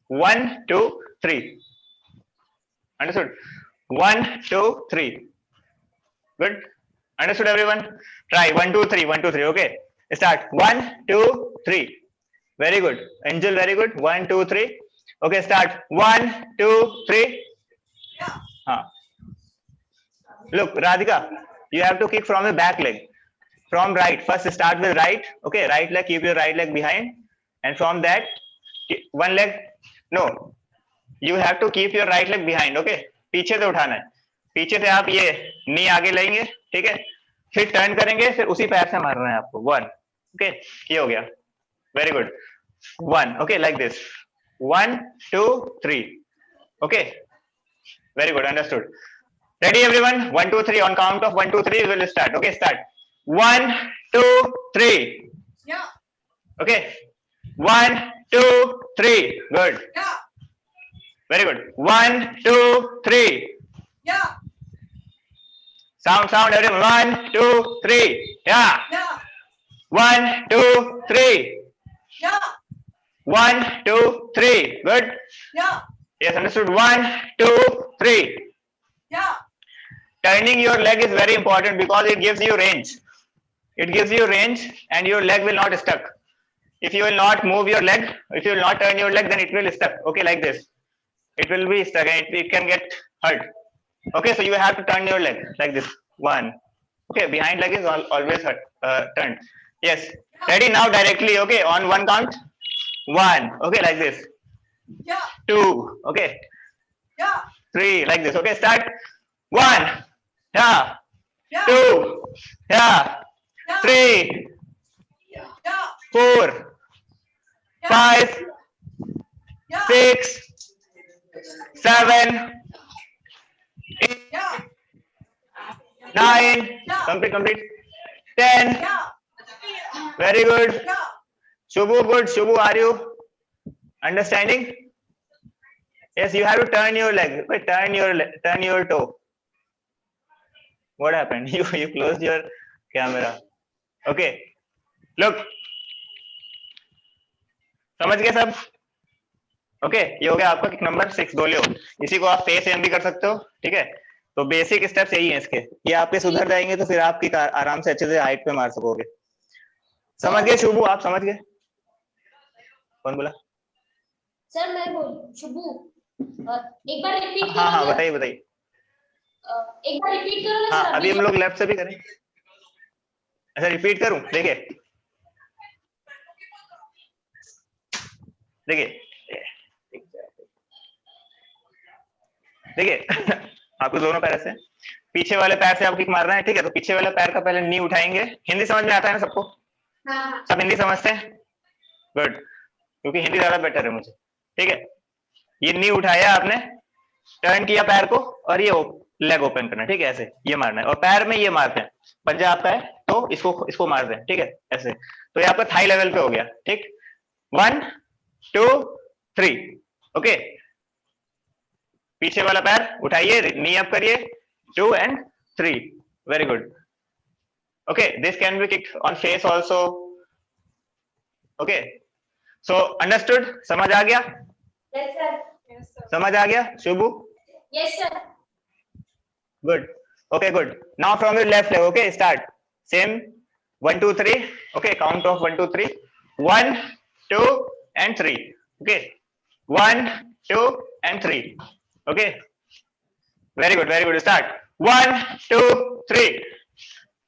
Speaker 1: 1, 2, 3. Understood? 1, 2, 3. Good. Understood, everyone? Try 1, 2, 3. 1, 2, 3. Okay. Start. 1, 2, 3. Very good. Angel, very good. 1, 2, 3. Okay. Start. 1, 2, 3.
Speaker 2: Yeah.
Speaker 1: Look, Radhika, you have to kick from the back leg. From right. First, start with right. Okay. Right leg. Keep your right leg behind. And from that, one leg. No. You have to keep your right leg behind. Okay. पीछे से उठाना है. पीछे से आप ये नी आगे लेंगे. ठीक है. फिर टर्न करेंगे. फिर उसी पैर से मारना है आपको. 1. ओके. ये हो गया. Very good. 1. Okay, like this. 1, 2, 3. Okay. Very good. Understood. Ready, everyone? 1, 2, 3. On count of 1, 2, 3, we will start. Okay, start. 1, 2, 3.
Speaker 2: Yeah.
Speaker 1: Okay. 1, 2, 3. Good.
Speaker 2: Yeah.
Speaker 1: Very good. 1, 2, 3.
Speaker 2: Yeah.
Speaker 1: Sound, everyone. 1, 2, 3. Yeah.
Speaker 2: Yeah.
Speaker 1: 1, 2, 3.
Speaker 2: Yeah.
Speaker 1: 1, 2, 3. Good.
Speaker 2: Yeah.
Speaker 1: Yes, understood. 1, 2, 3.
Speaker 2: Yeah.
Speaker 1: Turning your leg is very important because it gives you range. It gives you range and your leg will not stuck. If you will not move your leg, if you will not turn your leg, then it will stuck. Okay, like this. It will be stuck and it can get hurt. Okay, so you have to turn your leg like this. 1. Okay, behind leg is always hurt, turned. Yes. Ready now directly. Okay, on 1 count. 1. Okay, like this.
Speaker 2: Yeah.
Speaker 1: 2. Okay.
Speaker 2: Yeah.
Speaker 1: 3. Like this. Okay, start. 1. Yeah.
Speaker 2: Yeah.
Speaker 1: 2. Yeah.
Speaker 2: Yeah.
Speaker 1: 3.
Speaker 2: Yeah.
Speaker 1: 4.
Speaker 2: Yeah.
Speaker 1: 5.
Speaker 2: Yeah.
Speaker 1: 6. 7. 8.
Speaker 2: Yeah.
Speaker 1: 9.
Speaker 2: Yeah.
Speaker 1: Complete. 10.
Speaker 2: Yeah.
Speaker 1: Very good.
Speaker 2: Yeah.
Speaker 1: Shubhu, good. Shubhu, are you understanding? Yes, you have to turn your leg. Wait, turn your toe. What happened? You closed your camera. Okay. Look. समझ गए सब? Okay, ये हो गया आपका kick number 6 गोलियो. इसी को आप पे सेम भी कर सकते हो. ठीक है, तो बेसिक स्टेप्स यही है इसके. ये आपके सुधर जाएंगे तो फिर आप किक आराम से अच्छे से हाइट पे मार सकोगे. समझ गए शुभू? आप समझ गए? कौन बोला?
Speaker 3: सर मैं बोल शुभू एक बार रिपीट करो.
Speaker 1: हाँ, बताइए.
Speaker 3: एक बार रिपीट करो ना
Speaker 1: हाँ,
Speaker 3: सर.
Speaker 1: अभी हम लोग लेफ्ट से भी करें. अच्छा, रिपीट करूं? देखिए आपको दोनों पैर से पीछे वाले पैर से आप किक मार रहे हैं. ठीक है, तो पीछे वाले पैर का पहले नी उठाएंगे. हिंदी समझ में आता है ना सबको?
Speaker 3: हाँ.
Speaker 1: सब हिंदी समझते हैं? गुड, क्योंकि हिंदी ज्यादा बेटर है मुझे. ठीक है, ये नी उठाया आपने, टर्न किया पैर को और ये लेग ओपन करना. ठीक है, ऐसे ये मारना है और पैर में ये मारते हैं. पंजा आपका है तो इसको मारते हैं. ठीक है, ऐसे. तो ये आपका थाई लेवल पे हो गया. ठीक, 1, 2, 3. ओके, पीछे वाला पैर उठाइए, नी अप करिए. 2 and 3. Very good. Okay, this can be kicked on face also. Okay, so understood? समझ आ गया?
Speaker 3: Yes sir.
Speaker 2: Yes, sir.
Speaker 1: समझ आ गया Shubhu?
Speaker 3: Yes sir.
Speaker 1: Good. Okay, good. Now from your left leg, okay, start. Same. 1, 2, 3. Okay, count of 1, 2, 3. 1, 2, and 3. Okay. 1, 2, and 3. Okay. Very good. Start. 1, 2, 3.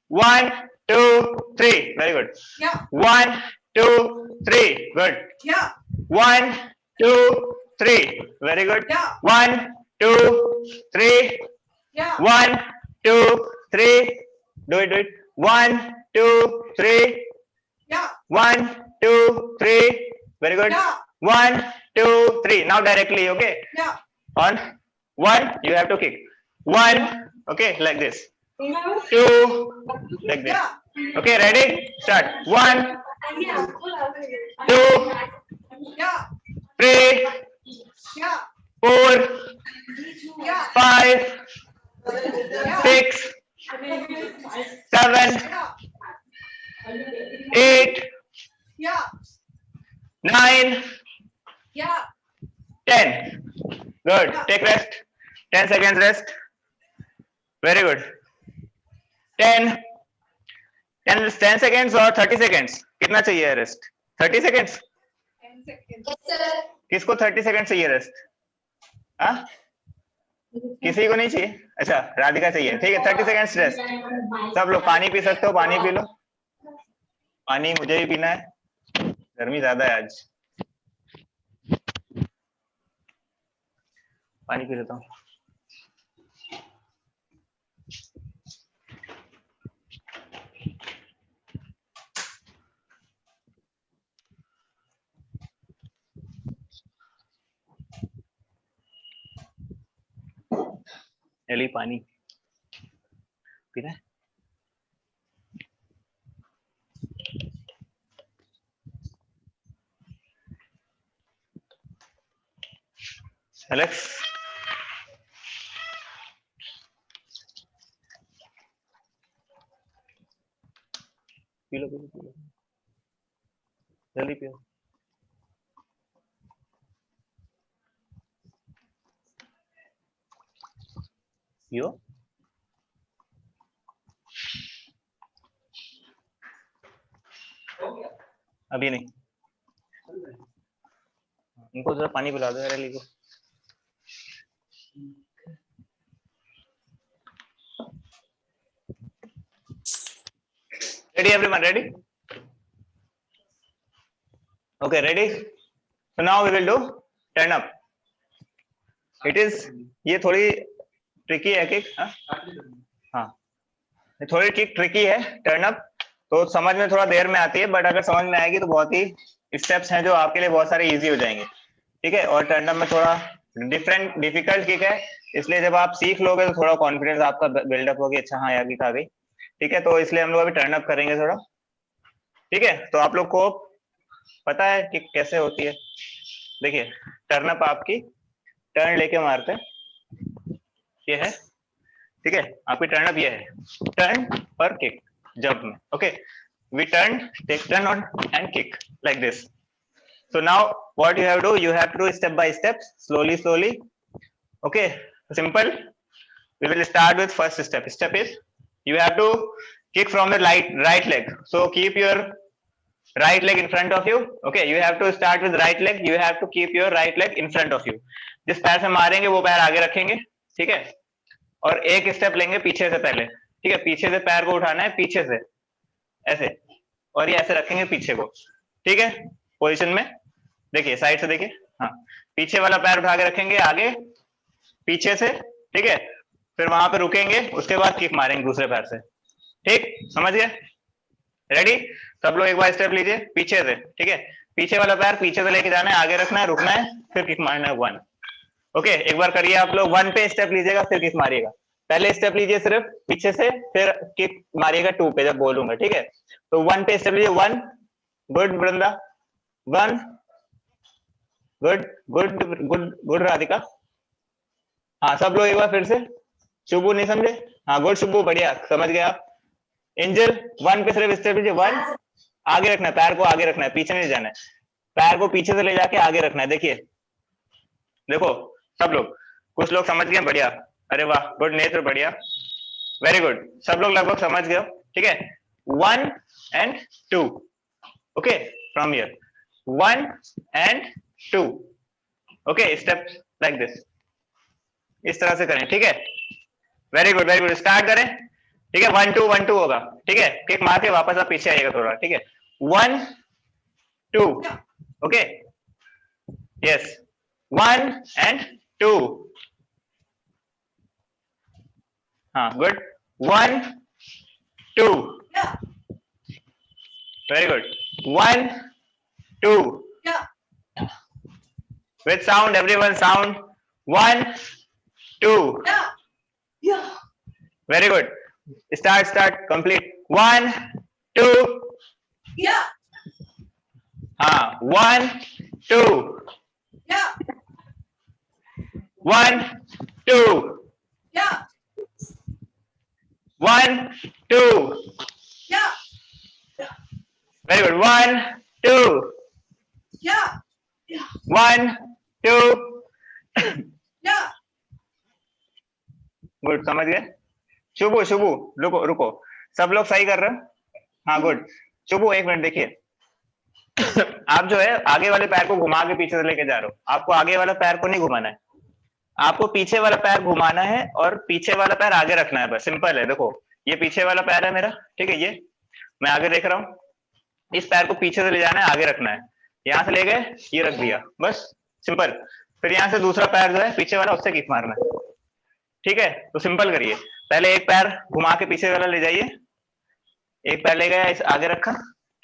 Speaker 1: 1, 2, 3. Very good.
Speaker 2: Yeah.
Speaker 1: 1, 2, 3. Good.
Speaker 2: Yeah.
Speaker 1: 1, 2, 3. Very good.
Speaker 2: Yeah.
Speaker 1: 1, 2, 3.
Speaker 2: Yeah.
Speaker 1: 1, 2, 3. Do it. 1, 2, 3.
Speaker 2: Yeah.
Speaker 1: 1, 2, 3. Very good.
Speaker 2: Yeah.
Speaker 1: 1, 2, 3. Now directly, okay?
Speaker 2: Yeah.
Speaker 1: On 1, you have to kick. 1, okay, like this. 2, like this.
Speaker 2: Yeah.
Speaker 1: Okay, ready? Start. 1, 2,
Speaker 2: Yeah.
Speaker 1: 3,
Speaker 2: Yeah.
Speaker 1: 4,
Speaker 2: Yeah.
Speaker 1: 5, 6, 7,
Speaker 2: Yeah.
Speaker 1: 8,
Speaker 2: Yeah.
Speaker 1: 9,
Speaker 2: Yeah.
Speaker 1: 10. Good. Take rest. 10 seconds rest. Very good. 10 seconds or 30 seconds? कितना चाहिए rest? 30 seconds?
Speaker 2: 10 seconds.
Speaker 3: Yes sir.
Speaker 1: किसको 30 seconds चाहिए rest? हाँ, किसी को नहीं चाहिए? अच्छा, राधिका चाहिए. ठीक है, 30 seconds रेस्ट. सब लोग पानी पी सकते हो, पानी पी लो. पानी मुझे भी पीना है, गर्मी ज्यादा है आज. पानी पी लेता हूँ. एली पानी पीना है? एलेक्स पी लो जल्दी पियो। पियो अभी नहीं, इनको जरा पानी पिला दो एली को। Ready everyone, ready? Okay, ready? So now we will do turn up. It is, ये थोड़ी ट्रिकी है किक, हाँ थोड़ी किक ट्रिकी है टर्न अप, तो समझ में थोड़ा देर में आती है, बट अगर समझ में आएगी तो बहुत ही स्टेप्स हैं जो आपके लिए बहुत सारे इजी हो जाएंगे, ठीक है। और टर्न अप में थोड़ा डिफिकल्ट किक है, इसलिए जब आप सीख लोगे तो थोड़ा कॉन्फिडेंस आपका बिल्डअप होगी, अच्छा हाँ यार किक आ गई, ठीक है। तो इसलिए हम लोग अभी टर्न अप करेंगे थोड़ा, ठीक है। तो आप लोग को पता है कि कैसे होती है, देखिए टर्न अप आपकी टर्न लेके मारते हैं, ये है, ठीक है। आपकी टर्न अप ये है, टर्न और किक जंप में, okay. We turn, take turn on and kick like this. So now what you have to do, you have to do step by step, slowly, okay, simple. We will start with first step. Step is you have to kick from the right leg, so keep your right leg in front of you, okay. You have to start with right leg, you have to keep your right leg in front of you. जिस पैर से मारेंगे वो पैर आगे रखेंगे, ठीक है, और एक स्टेप लेंगे पीछे से पहले, ठीक है। पीछे से पैर को उठाना है, पीछे से ऐसे, और ये ऐसे रखेंगे पीछे को, ठीक है, पोजीशन में। देखिए साइड से देखिए, हाँ पीछे वाला पैर उठा के रखेंगे आगे पीछे से, ठीक है। फिर वहां पे रुकेंगे, उसके बाद किक मारेंगे दूसरे पैर से, ठीक, समझ गए? रेडी? सब लोग एक बार स्टेप लीजिए पीछे से, ठीक है। पीछे वाला पैर पीछे से लेके जाना है, आगे रखना है, रुकना है, फिर किक मारना है 1, ओके। एक बार करिए आप लोग, 1 पे स्टेप लीजिएगा फिर किक मारिएगा। पहले स्टेप लीजिए सिर्फ पीछे से, फिर किक मारिएगा 2 पे जब बोलूंगा, ठीक है। तो 1 पे स्टेप लीजिए, 1, गुड वृंदा, 1, good good good good Radhika, हाँ सब लोग एक बार फिर से, शुभू नहीं समझे, हाँ गुड शुभू, बढ़िया समझ गए आप। एंजल 1 पे सिर्फ स्टेप लीजिए, 1, आगे रखना है, पैर को आगे रखना है, पीछे नहीं जाना है, पैर को पीछे से ले जाके आगे रखना है। देखिए देखो सब लोग, कुछ लोग समझ गए, बढ़िया, अरे वाह गुड नेत्र, बढ़िया, वेरी गुड, सब लोग लगभग समझ गए, ठीक है। 1 and 2, okay, from here 1 and 2, okay, step like this, इस तरह से करें, ठीक है। Very good very good, start करें, ठीक है। 1 2 1 2 होगा, ठीक है। किक मार के वापस आप पीछे आइएगा थोड़ा, ठीक है। 1 2, ओके, यस, 1 and 2, हाँ good, 1 2, very good, 1 2, with sound, everyone sound, 1 2, very good, start complete, 1 2, हाँ 1 2, 1 2, 1 2, very good, 1 2, 1 2, गुड, समझ गए। शुभू शुभू रुको रुको, सब लोग सही कर रहे हैं, हाँ गुड। शुभू एक मिनट देखिए, आप जो है आगे वाले पैर को घुमा के पीछे से लेके जा रहे हो, आपको आगे वाला पैर को नहीं घुमाना है, आपको पीछे वाला पैर घुमाना है और पीछे वाला पैर आगे रखना है, बस सिंपल है। देखो ये पीछे वाला पैर है मेरा, ठीक है, ये मैं आगे देख रहा हूँ, इस पैर को पीछे से ले जाना है, आगे रखना है, यहाँ से ले गए, ये रख दिया, बस सिंपल। फिर यहाँ से दूसरा पैर जो है पीछे वाला, उससे किक मारना है, ठीक है। तो सिंपल करिए, पहले एक पैर घुमा के पीछे वाला ले जाइए, एक पैर ले गया, इस आगे रखा,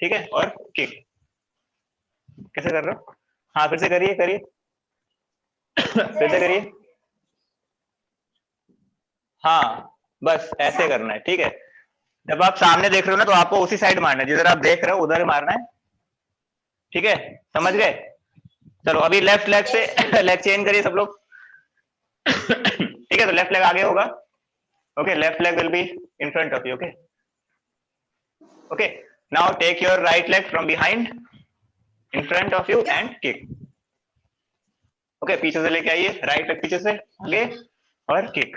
Speaker 1: ठीक है, और किक। कैसे कर रहे हो? हाँ फिर से करिए फिर से करिए, हाँ बस ऐसे करना है, ठीक है। जब आप सामने देख रहे हो ना तो आपको उसी साइड मारना है, जिधर आप देख रहे हो उधर ही मारना है, ठीक है, समझ गए। चलो अभी लेफ्ट लेग से लेग चेंज करिए सब लोग। ठीक है, तो लेफ्ट लेग आगे होगा, okay, left leg will be in front of you, okay, okay, now take your right leg from behind in front of you and kick, okay, पीछे से लेके आइए, राइट लेग पीछे से आगे और kick,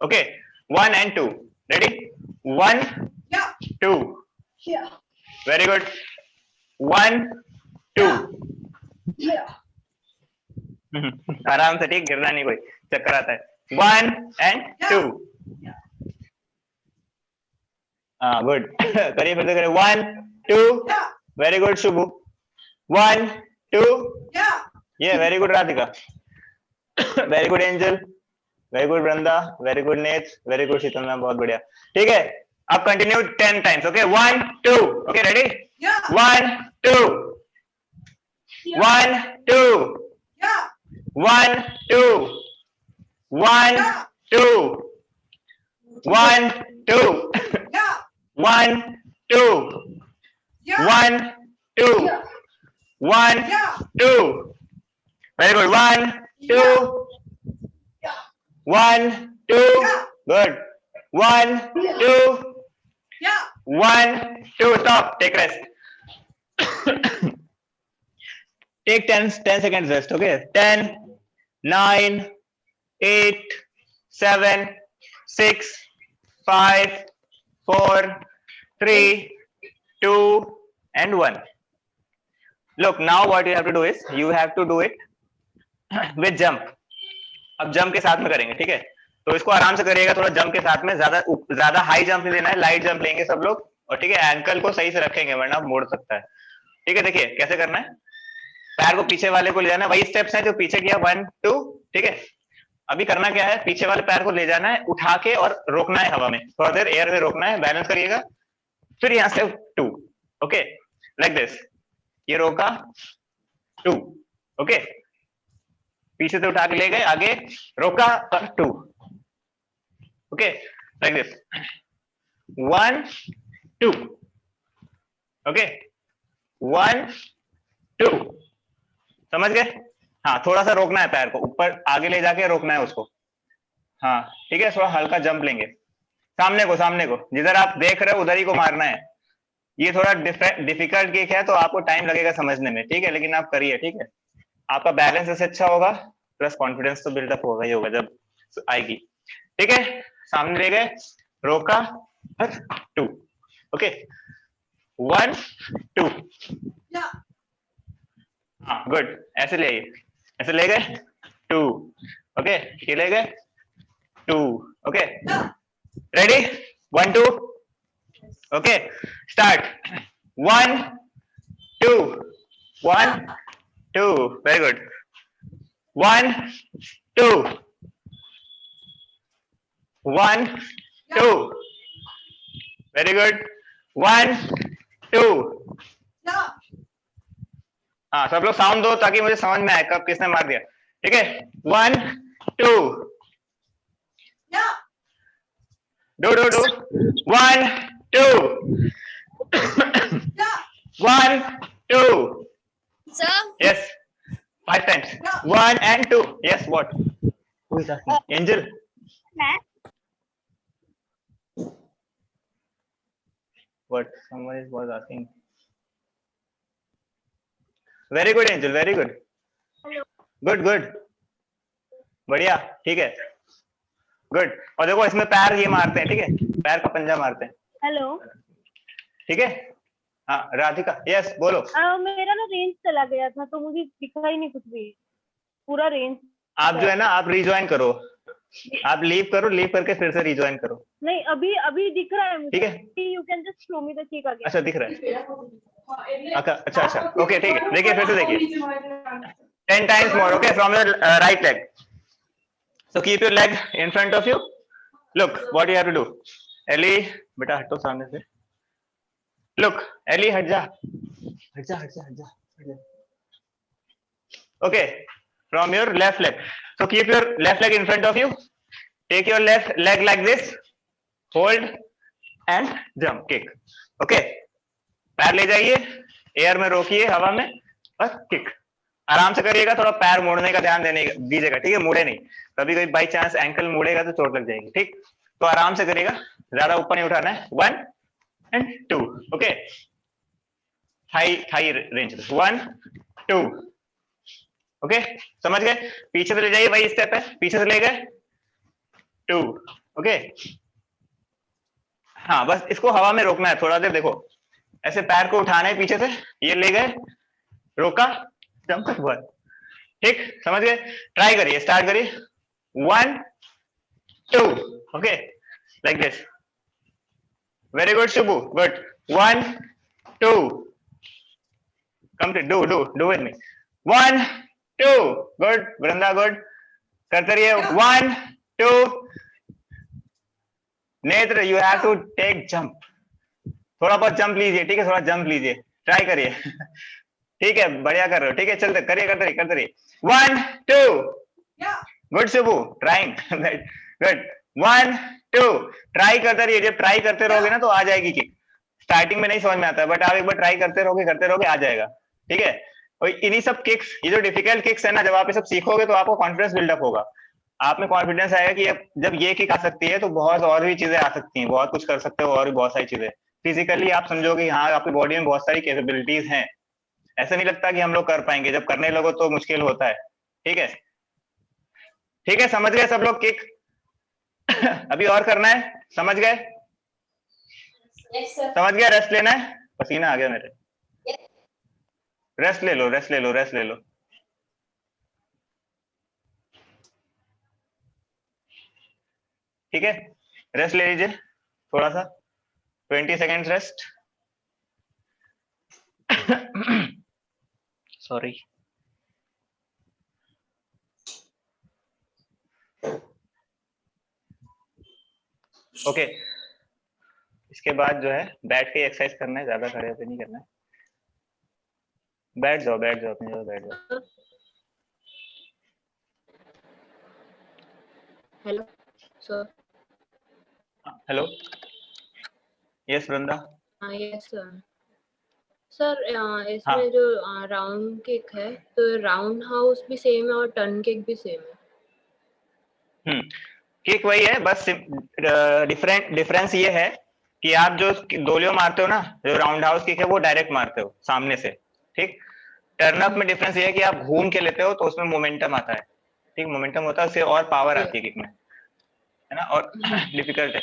Speaker 1: okay, 1 and 2, ready, 1
Speaker 2: Yeah.
Speaker 1: 2,
Speaker 2: Yeah.
Speaker 1: very good, 1 2,
Speaker 2: Yeah.
Speaker 1: आराम से, ठीक, गिरना नहीं, कोई चक्कर आता है, 1 and 2, हाँ गुड। करिए फिर से करिए, 1 2,
Speaker 2: Yeah.
Speaker 1: Very good Shubhu, 1 2,
Speaker 2: Yeah.
Speaker 1: ये very good Radhika, very good Angel, very good Vrinda, very good Neet, very good Sheetal ma'am, बहुत बढ़िया, ठीक है। अब continue 10 times, okay, 1 2, okay, ready,
Speaker 2: Yeah.
Speaker 1: 1 2, 1 2,
Speaker 2: Yeah.
Speaker 1: 1 2, 1 2, 1 2,
Speaker 2: Yeah.
Speaker 1: 1 2,
Speaker 2: Yeah.
Speaker 1: 1 2, 1
Speaker 2: Yeah.
Speaker 1: 2, very good, 1 2,
Speaker 2: Yeah.
Speaker 1: 1 2, good, 1 2,
Speaker 2: Yeah.
Speaker 1: 1 2, stop, take rest. Take 10 seconds rest, okay, 10 9 8 7 6 5 4 3 2 and 1. Look, now what you have to do is you have to do it with jump. अब jump के साथ में करेंगे, ठीक है, तो इसको आराम से करिएगा, थोड़ा जंप के साथ में, ज्यादा हाई जंप नहीं लेना है, लाइट जंप लेंगे सब लोग, और ठीक है, एंकल को सही से रखेंगे वरना मोड़ सकता है, ठीक है। देखिए कैसे करना है, पैर को पीछे वाले को ले जाना है, वही स्टेप्स हैं जो पीछे किया, 1 2, ठीक है। अभी करना क्या है, पीछे वाले पैर को ले जाना है, उठा के और रोकना है हवा में, थोड़ा देर एयर में रोकना है, बैलेंस करिएगा, फिर यहाँ से 2, ओके, लाइक दिस, ये रोका 2, ओके, पीछे से उठा के ले गए, आगे रोका और 2, ओके, लाइक दिस, 1 2, ओके, 1 2, समझ गए। हाँ, थोड़ा सा रोकना है पैर को, ऊपर आगे ले जाके रोकना है उसको, हाँ ठीक है, थोड़ा हल्का जंप लेंगे, सामने को जिधर आप देख रहे हो उधर ही को मारना है। ये थोड़ा डिफिकल्ट किक है तो आपको टाइम लगेगा समझने में, ठीक है, लेकिन आप करिए, ठीक है, आपका बैलेंस ऐसे अच्छा होगा, प्लस कॉन्फिडेंस तो बिल्डअप होगा ही होगा जब आएगी, ठीक है। सामने ले गए, रोका, 2, ओके, 1 2,
Speaker 2: Yeah.
Speaker 1: हाँ गुड, ऐसे ले आइए, ऐसे ले गए 2, ओके, ये ले गए 2, okay, ready, 1 2, okay, start, 1 2, 1 2, very good, 1 2, 1 2, very good, 1 2,
Speaker 2: Yeah.
Speaker 1: हाँ सब लोग साउंड दो ताकि मुझे समझ में आए कब किसने मार दिया, ठीक है, 1 2,
Speaker 2: Yeah.
Speaker 1: do 1 2,
Speaker 2: Yeah.
Speaker 1: 1 2,
Speaker 3: Sir,
Speaker 1: yes, 5 times, 1 and 2, yes, what, who is asking, Angel, what, someone was asking, very good Angel, very good, good, बढ़िया, ठीक है, गुड। और देखो इसमें पैर ये मारते हैं, ठीक है, पैर का पंजा मारते हैं,
Speaker 4: हेलो,
Speaker 1: ठीक है, हाँ राधिका, यस बोलो।
Speaker 4: मेरा ना रेंज चला गया था तो मुझे दिखा ही नहीं कुछ भी, पूरा रेंज।
Speaker 1: आप जो है ना, आप रिज्वाइन करो, आप लीव करो, लीव करके फिर से रिज्वाइन करो।
Speaker 4: नहीं, अभी दिख रहा है मुझे,
Speaker 1: ठीक है,
Speaker 4: you can just show me the kick again.
Speaker 1: अच्छा दिख रहा है, अच्छा, ओके, ठीक है, देखिए फिर से देखिए, 10 times more, okay, from your right leg. So keep your leg in front of you. Look, what you have to do. Ellie, बेटा हटो सामने से. Look, Ellie हट जा. Okay, from your left leg. So keep your left leg in front of you. Take your left leg like this, hold and jump kick. Okay, पैर ले जाइए, air में रोकिए हवा में, बस किक आराम से करिएगा, थोड़ा पैर मोड़ने का ध्यान देने दीजिएगा, ठीक है, मुड़े नहीं, कभी कोई बाई चांस एंकल मुड़ेगा तो चोट लग जाएगी, ठीक, तो आराम से करिएगा, ज्यादा ऊपर नहीं उठाना है। 1 and 2, okay, thigh range, 1 2, okay, समझ गए, पीछे से ले जाइए, वही स्टेप है, पीछे से ले गए 2, ओके, हाँ बस इसको हवा में रोकना है थोड़ा देर, देखो ऐसे पैर को उठाना है पीछे से, ये ले गए, रोका, जंप 1, ठीक, समझ गए, ट्राई करिए, स्टार्ट करिए, 1 2, okay, like this, very good Shubhu, good, 1 2, complete, do with me, 1 2, good, Vrinda good, करते रहिए, 1 2, Netra you have to take jump, थोड़ा बहुत जंप लीजिए, ठीक है, थोड़ा जंप लीजिए, ट्राई करिए ठीक है, बढ़िया कर रहे हो, ठीक है, चलते करिए, करते रहिए, 1 2, good Shubhu, trying, good, 1 2, try करते रहिए, जब ट्राई करते रहोगे ना तो आ जाएगी किक, स्टार्टिंग में नहीं समझ में आता है, बट आप एक बार ट्राई करते रहोगे आ जाएगा, ठीक है, और इन्हीं सब किक्स, ये जो डिफिकल्ट किक्स है ना, जब आप ये सब सीखोगे तो आपको कॉन्फिडेंस बिल्डअप होगा, आप में कॉन्फिडेंस आएगा कि जब ये किक आ सकती है तो बहुत और भी चीजें आ सकती हैं, बहुत कुछ कर सकते हो, और भी बहुत सारी चीजें, फिजिकली आप समझोगे हाँ आपकी बॉडी में बहुत सारी कैपेबिलिटीज हैं, ऐसा नहीं लगता कि हम लोग कर पाएंगे, जब करने लगो तो मुश्किल होता है, ठीक है, ठीक है, समझ गए सब लोग किक अभी और करना है, समझ गए,
Speaker 3: Yes, sir.
Speaker 1: समझ गया, रेस्ट लेना है, पसीना आ गया मेरे, रेस्ट ले लो, ठीक है, रेस्ट ले लीजिए थोड़ा सा, 20 सेकेंड्स रेस्ट, सॉरी, ओके, इसके बाद जो है बैठ के एक्सरसाइज करना है, ज्यादा खड़े होकर नहीं करना है, बैठ जाओ अपनी जगह बैठ जाओ,
Speaker 5: हेलो सर।
Speaker 1: हेलो, यस वृंदा,
Speaker 5: हाँ यस सर। सर इसमें
Speaker 1: हाँ।
Speaker 5: जो राउंड केक है, तो राउंड हाउस भी सेम है और टर्न केक भी सेम है?
Speaker 1: किक वही है, बस डिफरेंस ये है कि आप जो दोलियो मारते हो ना, जो राउंड हाउस किक है वो डायरेक्ट मारते हो सामने से, ठीक, टर्न अप में डिफरेंस ये है कि आप घूम के लेते हो तो उसमें मोमेंटम आता है, ठीक, मोमेंटम होता है, उससे और पावर आती है किक में, है ना, और डिफिकल्ट है,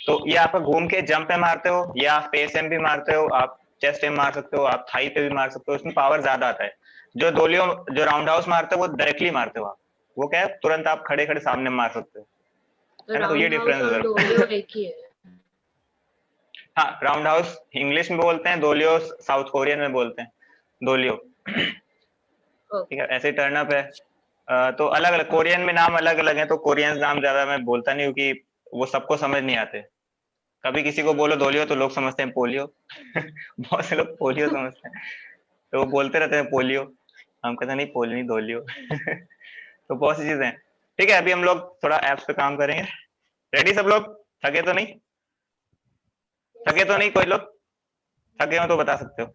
Speaker 1: तो ये आप घूम के जंप पे मारते हो, या फेस एम भी मारते हो, आप चेस्ट एम मार सकते हो, आप थाई पे भी मार सकते हो, उसमें पावर ज्यादा आता है, जो दोलियो जो राउंड हाउस मारते हो वो डायरेक्टली मारते हो आप, वो क्या है, तुरंत आप खड़े खड़े सामने मार सकते हो, है ना, तो ये डिफरेंस है,
Speaker 5: दोलियो एक ही है।
Speaker 1: हाँ, राउंड हाउस इंग्लिश में बोलते हैं, दोलियो साउथ कोरियन में बोलते हैं, दोलियो, ठीक है, ऐसे टर्न अप है, तो अलग अलग कोरियन में नाम अलग अलग है, तो कोरियन नाम ज्यादा मैं बोलता नहीं, क्योंकि वो सबको समझ नहीं आते, कभी किसी को बोलो दोलियो तो लोग समझते हैं पोलियो बहुत से लोग पोलियो समझते हैं, तो वो बोलते रहते हैं पोलियो, हम कहते हैं नहीं पोलियो नहीं दोलियो तो बहुत सी चीजें हैं, ठीक है, अभी हम लोग थोड़ा एप्स पे काम करेंगे, रेडी सब लोग, थके तो नहीं कोई लोग, थके हो तो बता सकते हो,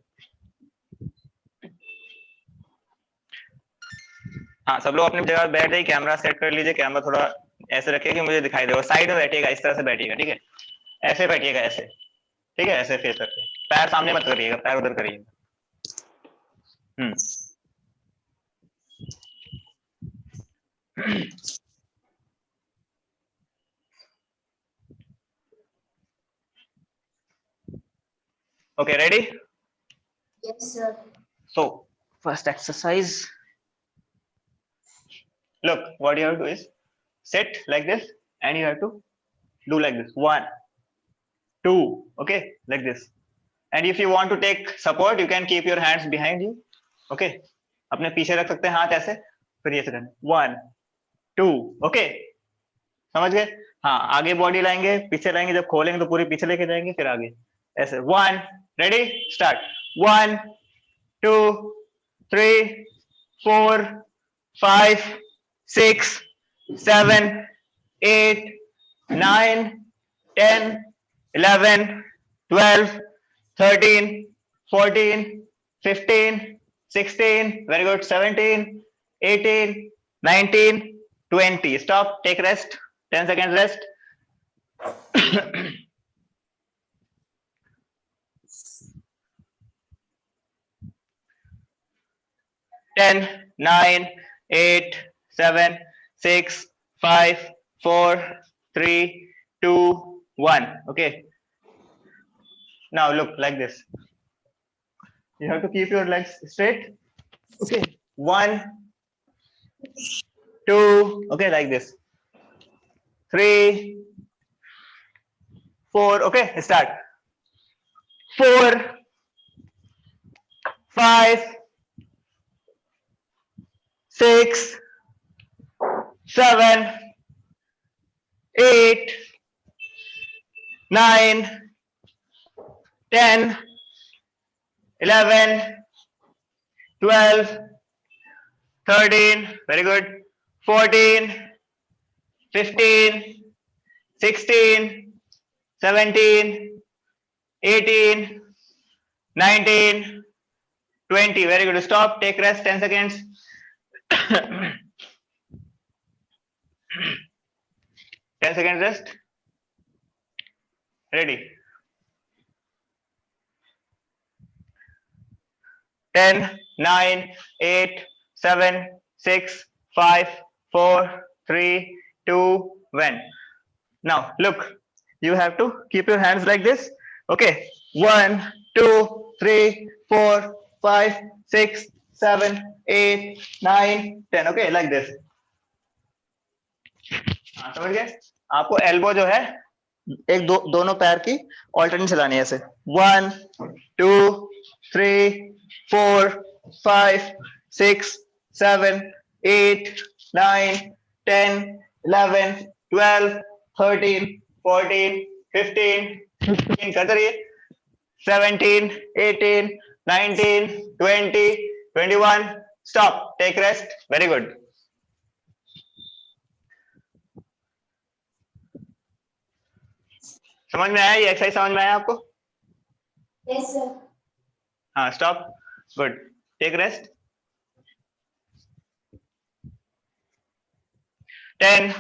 Speaker 1: हाँ सब लोग अपनी जगह बैठ जाइए, कैमरा सेट कर लीजिए, कैमरा थोड़ा ऐसे रखिए कि मुझे दिखाई दे, साइड में बैठिएगा, इस तरह से बैठिएगा, ठीक है, ऐसे बैठिएगा, ऐसे, ठीक है, ऐसे फेस करके, पैर सामने मत करिएगा, पैर उधर करिएगा, okay, ready?
Speaker 3: Yes, sir.
Speaker 1: So first exercise, look, what you have to do is sit like this, and you have to do like this, 1 2, okay, like this, and if you want to take support you can keep your hands behind you, okay, अपने पीछे रख सकते हैं हाथ ऐसे, फिर ये से करना, 1 2, okay, समझ गए, हाँ, आगे बॉडी लाएंगे, पीछे लाएंगे, जब खोलेंगे तो पूरी पीछे लेके जाएंगे, फिर आगे ऐसे, 1, ready, start, 1 2 3 4 5 6 7 8 9, 10, 11, 12, 13, 14, 15, 16. Very good. 17, 18, 19, 20. Stop. Take rest. 10 seconds rest. 10, 9, 8, 7, 6, 5, 4, 3, 2, 1. Okay. Now look like this. You have to keep your legs straight. Okay. 1, 2. Okay, like this. 3, 4. Okay, start. 4, 5, 6, 7, 8, 9, 10, 11, 12, 13, very good, 14, 15, 16, 17, 18, 19, 20, very good. Stop, take rest, 10 seconds. 10 seconds rest. Ready. 10, 9, 8, 7, 6, 5, 4, 3, 2, 1. Now look, you have to keep your hands like this. Okay. 1, 2, 3, 4, 5, 6, 7, 8, 9, 10. Okay, like this. समझ गए? आपको elbow जो है एक दोनों पैर की alternate चलानी है ऐसे 1 2 3 4 5 6 7 8 9 10 11 12 13 14 15 16 करते रहिए 17 18 19 20 21 stop take rest very good समझ में आया ये एक्सरसाइज समझ में आया आपको
Speaker 3: यस सर
Speaker 1: हाँ stop good take rest 10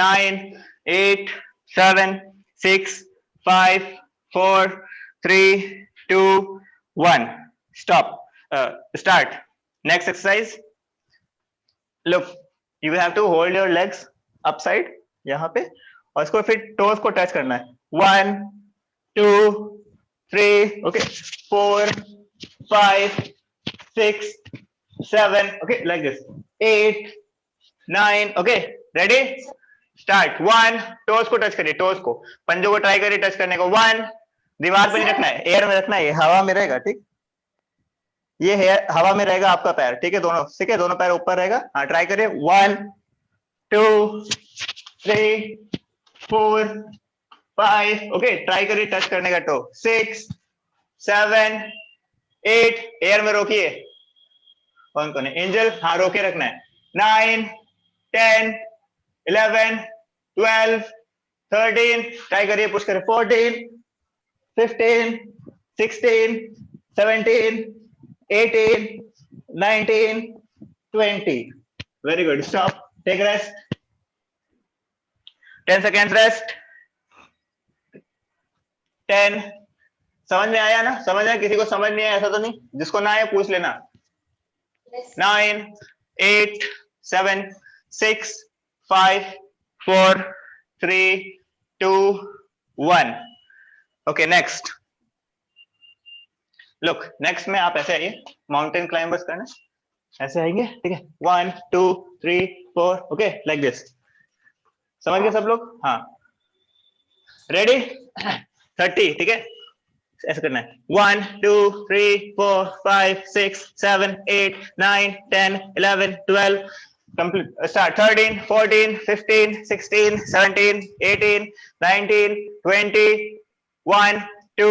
Speaker 1: 9 8 7 6 5 4 3 2 1 stop start next exercise look you have to hold your legs upside यहाँ पे और इसको फिर टोस को टच करना है 1 2 3 okay 4 5 6 7 okay like this 8 9 okay ready start 1 toast को टच करिए टोस को पंजों को ट्राई करिए टच करने को 1 दीवार पे नहीं रखना है एयर में रखना है ये हवा में रहेगा ठीक ये हवा में रहेगा आपका पैर ठीक है दोनों ठीक है दोनों पैर ऊपर रहेगा हाँ ट्राई करिए 1 2 3 4 5 ओके ट्राई करिए टच करने का टो 6 7 8 एयर में रोकिए कौन कौन है एंजल हाँ रोके रखना है 9 10 11 12 13 ट्राई करिए पुश करिए 14 15 16 17 18 19 20 very good stop take rest 10 seconds rest 10 समझ में आया ना समझ में किसी को समझ नहीं आया ऐसा तो नहीं जिसको ना आए पूछ लेना 9 8 7 6 5 4 3 2 1 ओके नेक्स्ट लुक नेक्स्ट में आप ऐसे आइए माउंटेन क्लाइंबर्स करना ऐसे आएंगे ठीक है 1 2 3 4 ओके लाइक दिस समझ गए सब लोग हाँ रेडी 30 ठीक है ऐसे करना है 1 2 3 4 5 6 7 8 9 10 11 12 complete start 13 14 15 16 17 18 19 20 1 2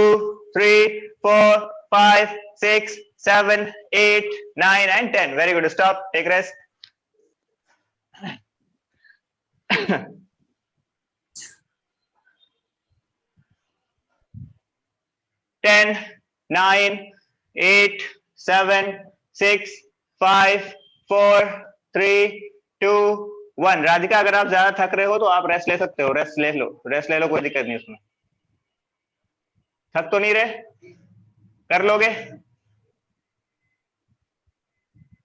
Speaker 1: 3 4 5 6 7 8 9 and 10 very good stop take rest 10, 9, 8, 7, 6, 5, 4, 3, 2, 1। Radhika अगर आप ज्यादा थक रहे हो तो आप रेस्ट ले सकते हो, रेस्ट ले लो, कोई दिक्कत नहीं उसमें। थक तो नहीं रहे? कर लोगे?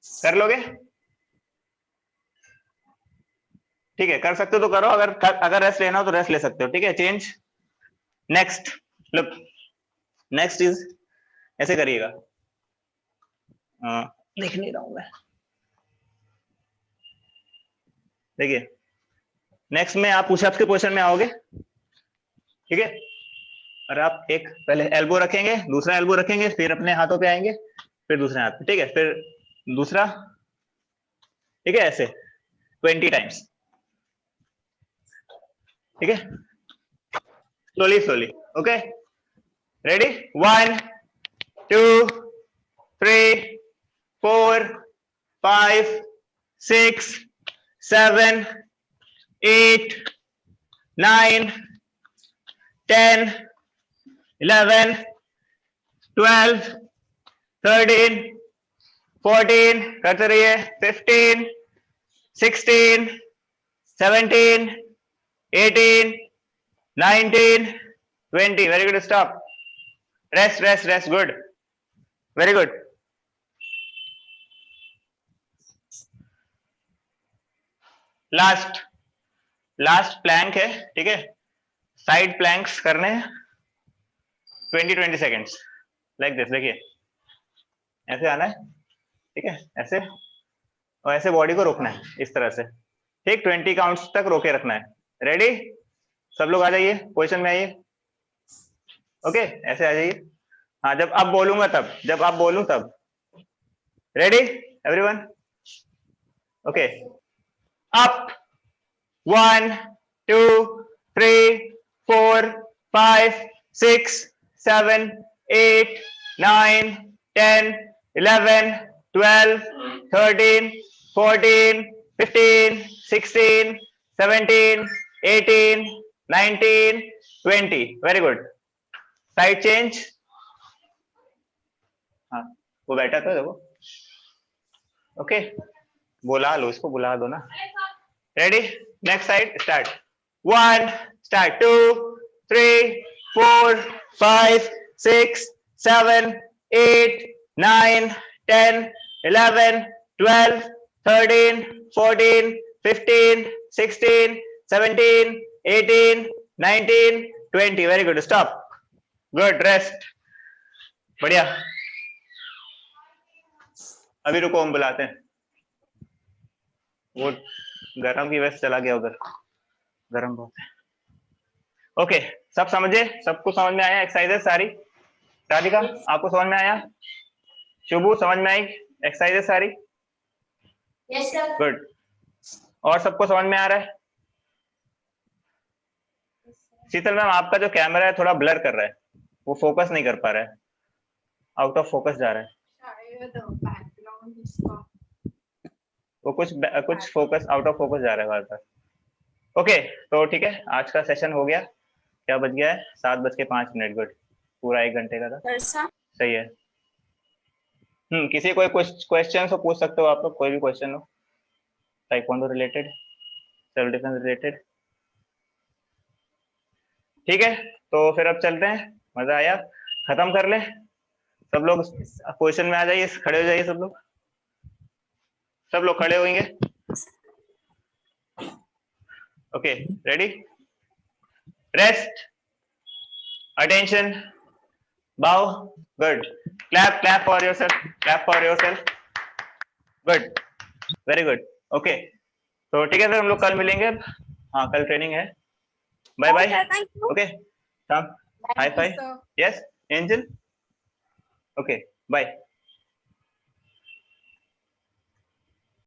Speaker 1: कर लोगे? ठीक है, कर सकते हो तो करो, अगर रेस्ट लेना हो तो रेस्ट ले सकते हो। ठीक है, change. Next, look, next is, ऐसे करिएगा, लिख नहीं रहा हूं मैं, देखिए नेक्स्ट में आप पुशअप्स के पोजीशन में आओगे। ठीक है, और आप एक पहले एल्बो रखेंगे, दूसरा एल्बो रखेंगे, फिर अपने हाथों पे आएंगे, फिर दूसरे हाथ पे। ठीक है, फिर दूसरा। ठीक है, ऐसे 20 टाइम्स। ठीक है, स्लोली स्लोली। Okay, ready? 1, 2, 3, 4, 5, 6, 7, 8, 9, 10, 11, 12, 13, 14, करते रहिए, 15, 16, 17, 18, 19, 20। Very good, stop, rest rest rest, good, very good. Last plank है। ठीक है, साइड प्लैंक्स करने हैं 20 सेकेंड्स, लाइक दिस। देखिए ऐसे आना है, ठीक है, ऐसे, और ऐसे बॉडी को रोकना है इस तरह से। ठीक, 20 काउंट्स तक रोके रखना है। रेडी? सब लोग आ जाइए, पोजीशन में आइए। ओके, ऐसे आ जाइए। हाँ, जब अब बोलूंगा तब, जब आप बोलूं तब। Ready everyone? Okay, up, 1, 2, 3, 4, 5, 6, 7, 8, 9, 10, 11, 12, 13, 14, 15, 16, 17, 18, 19, 20। Very good. Side change. हाँ, वो बैठा था देखो। ओके, बुला लो इसको, बुला दो ना। Ready? Next side, start. 1, start. 2, 3, 4, 5, 6, 7, 8, 9, 10, 11, 12, 13, 14, 15, 16, 17, 18, 19, 20। Very good, stop, good, rest, बढ़िया। अभी रुको, हम बुलाते हैं। वो गरम की वजह से चला गया उधर, गरम बहुत है। ओके, सब समझे? सबको समझ में आया एक्सरसाइजेस सारी? राधिका, आपको समझ में आया? शुभू, समझ में आई एक्सरसाइजेस सारी?
Speaker 3: Yes sir.
Speaker 1: गुड। और सबको समझ में आ रहा है? शीतल मैम, आपका जो कैमरा है थोड़ा ब्लर कर रहा है, वो फोकस नहीं कर पा रहा है, आउट ऑफ फोकस जा रहा है।
Speaker 2: background इसका
Speaker 1: वो कुछ फोकस, आउट ऑफ फोकस जा रहा है बार बार। ओके, तो ठीक है, आज का सेशन हो गया। क्या बज गया है? 7:05। गुड, पूरा 1 घंटे का था। सही है। किसी कोई क्वेश्चन हो पूछ सकते हो आप लोग, कोई भी क्वेश्चन हो, taekwondo related, self defence related. ठीक है, तो फिर अब चलते हैं। मजा आया? खत्म कर ले सब लोग, क्वेश्चन में आ जाइए, खड़े हो जाइए सब लोग, सब लोग खड़े होंगे। Okay, ready? Rest, attention, bow, good, clap for yourself, good, very good. Okay, तो ठीक है, फिर हम लोग कल मिलेंगे। हाँ, कल ट्रेनिंग है। Bye bye. Okay, high five. Yes Angel, okay, bye.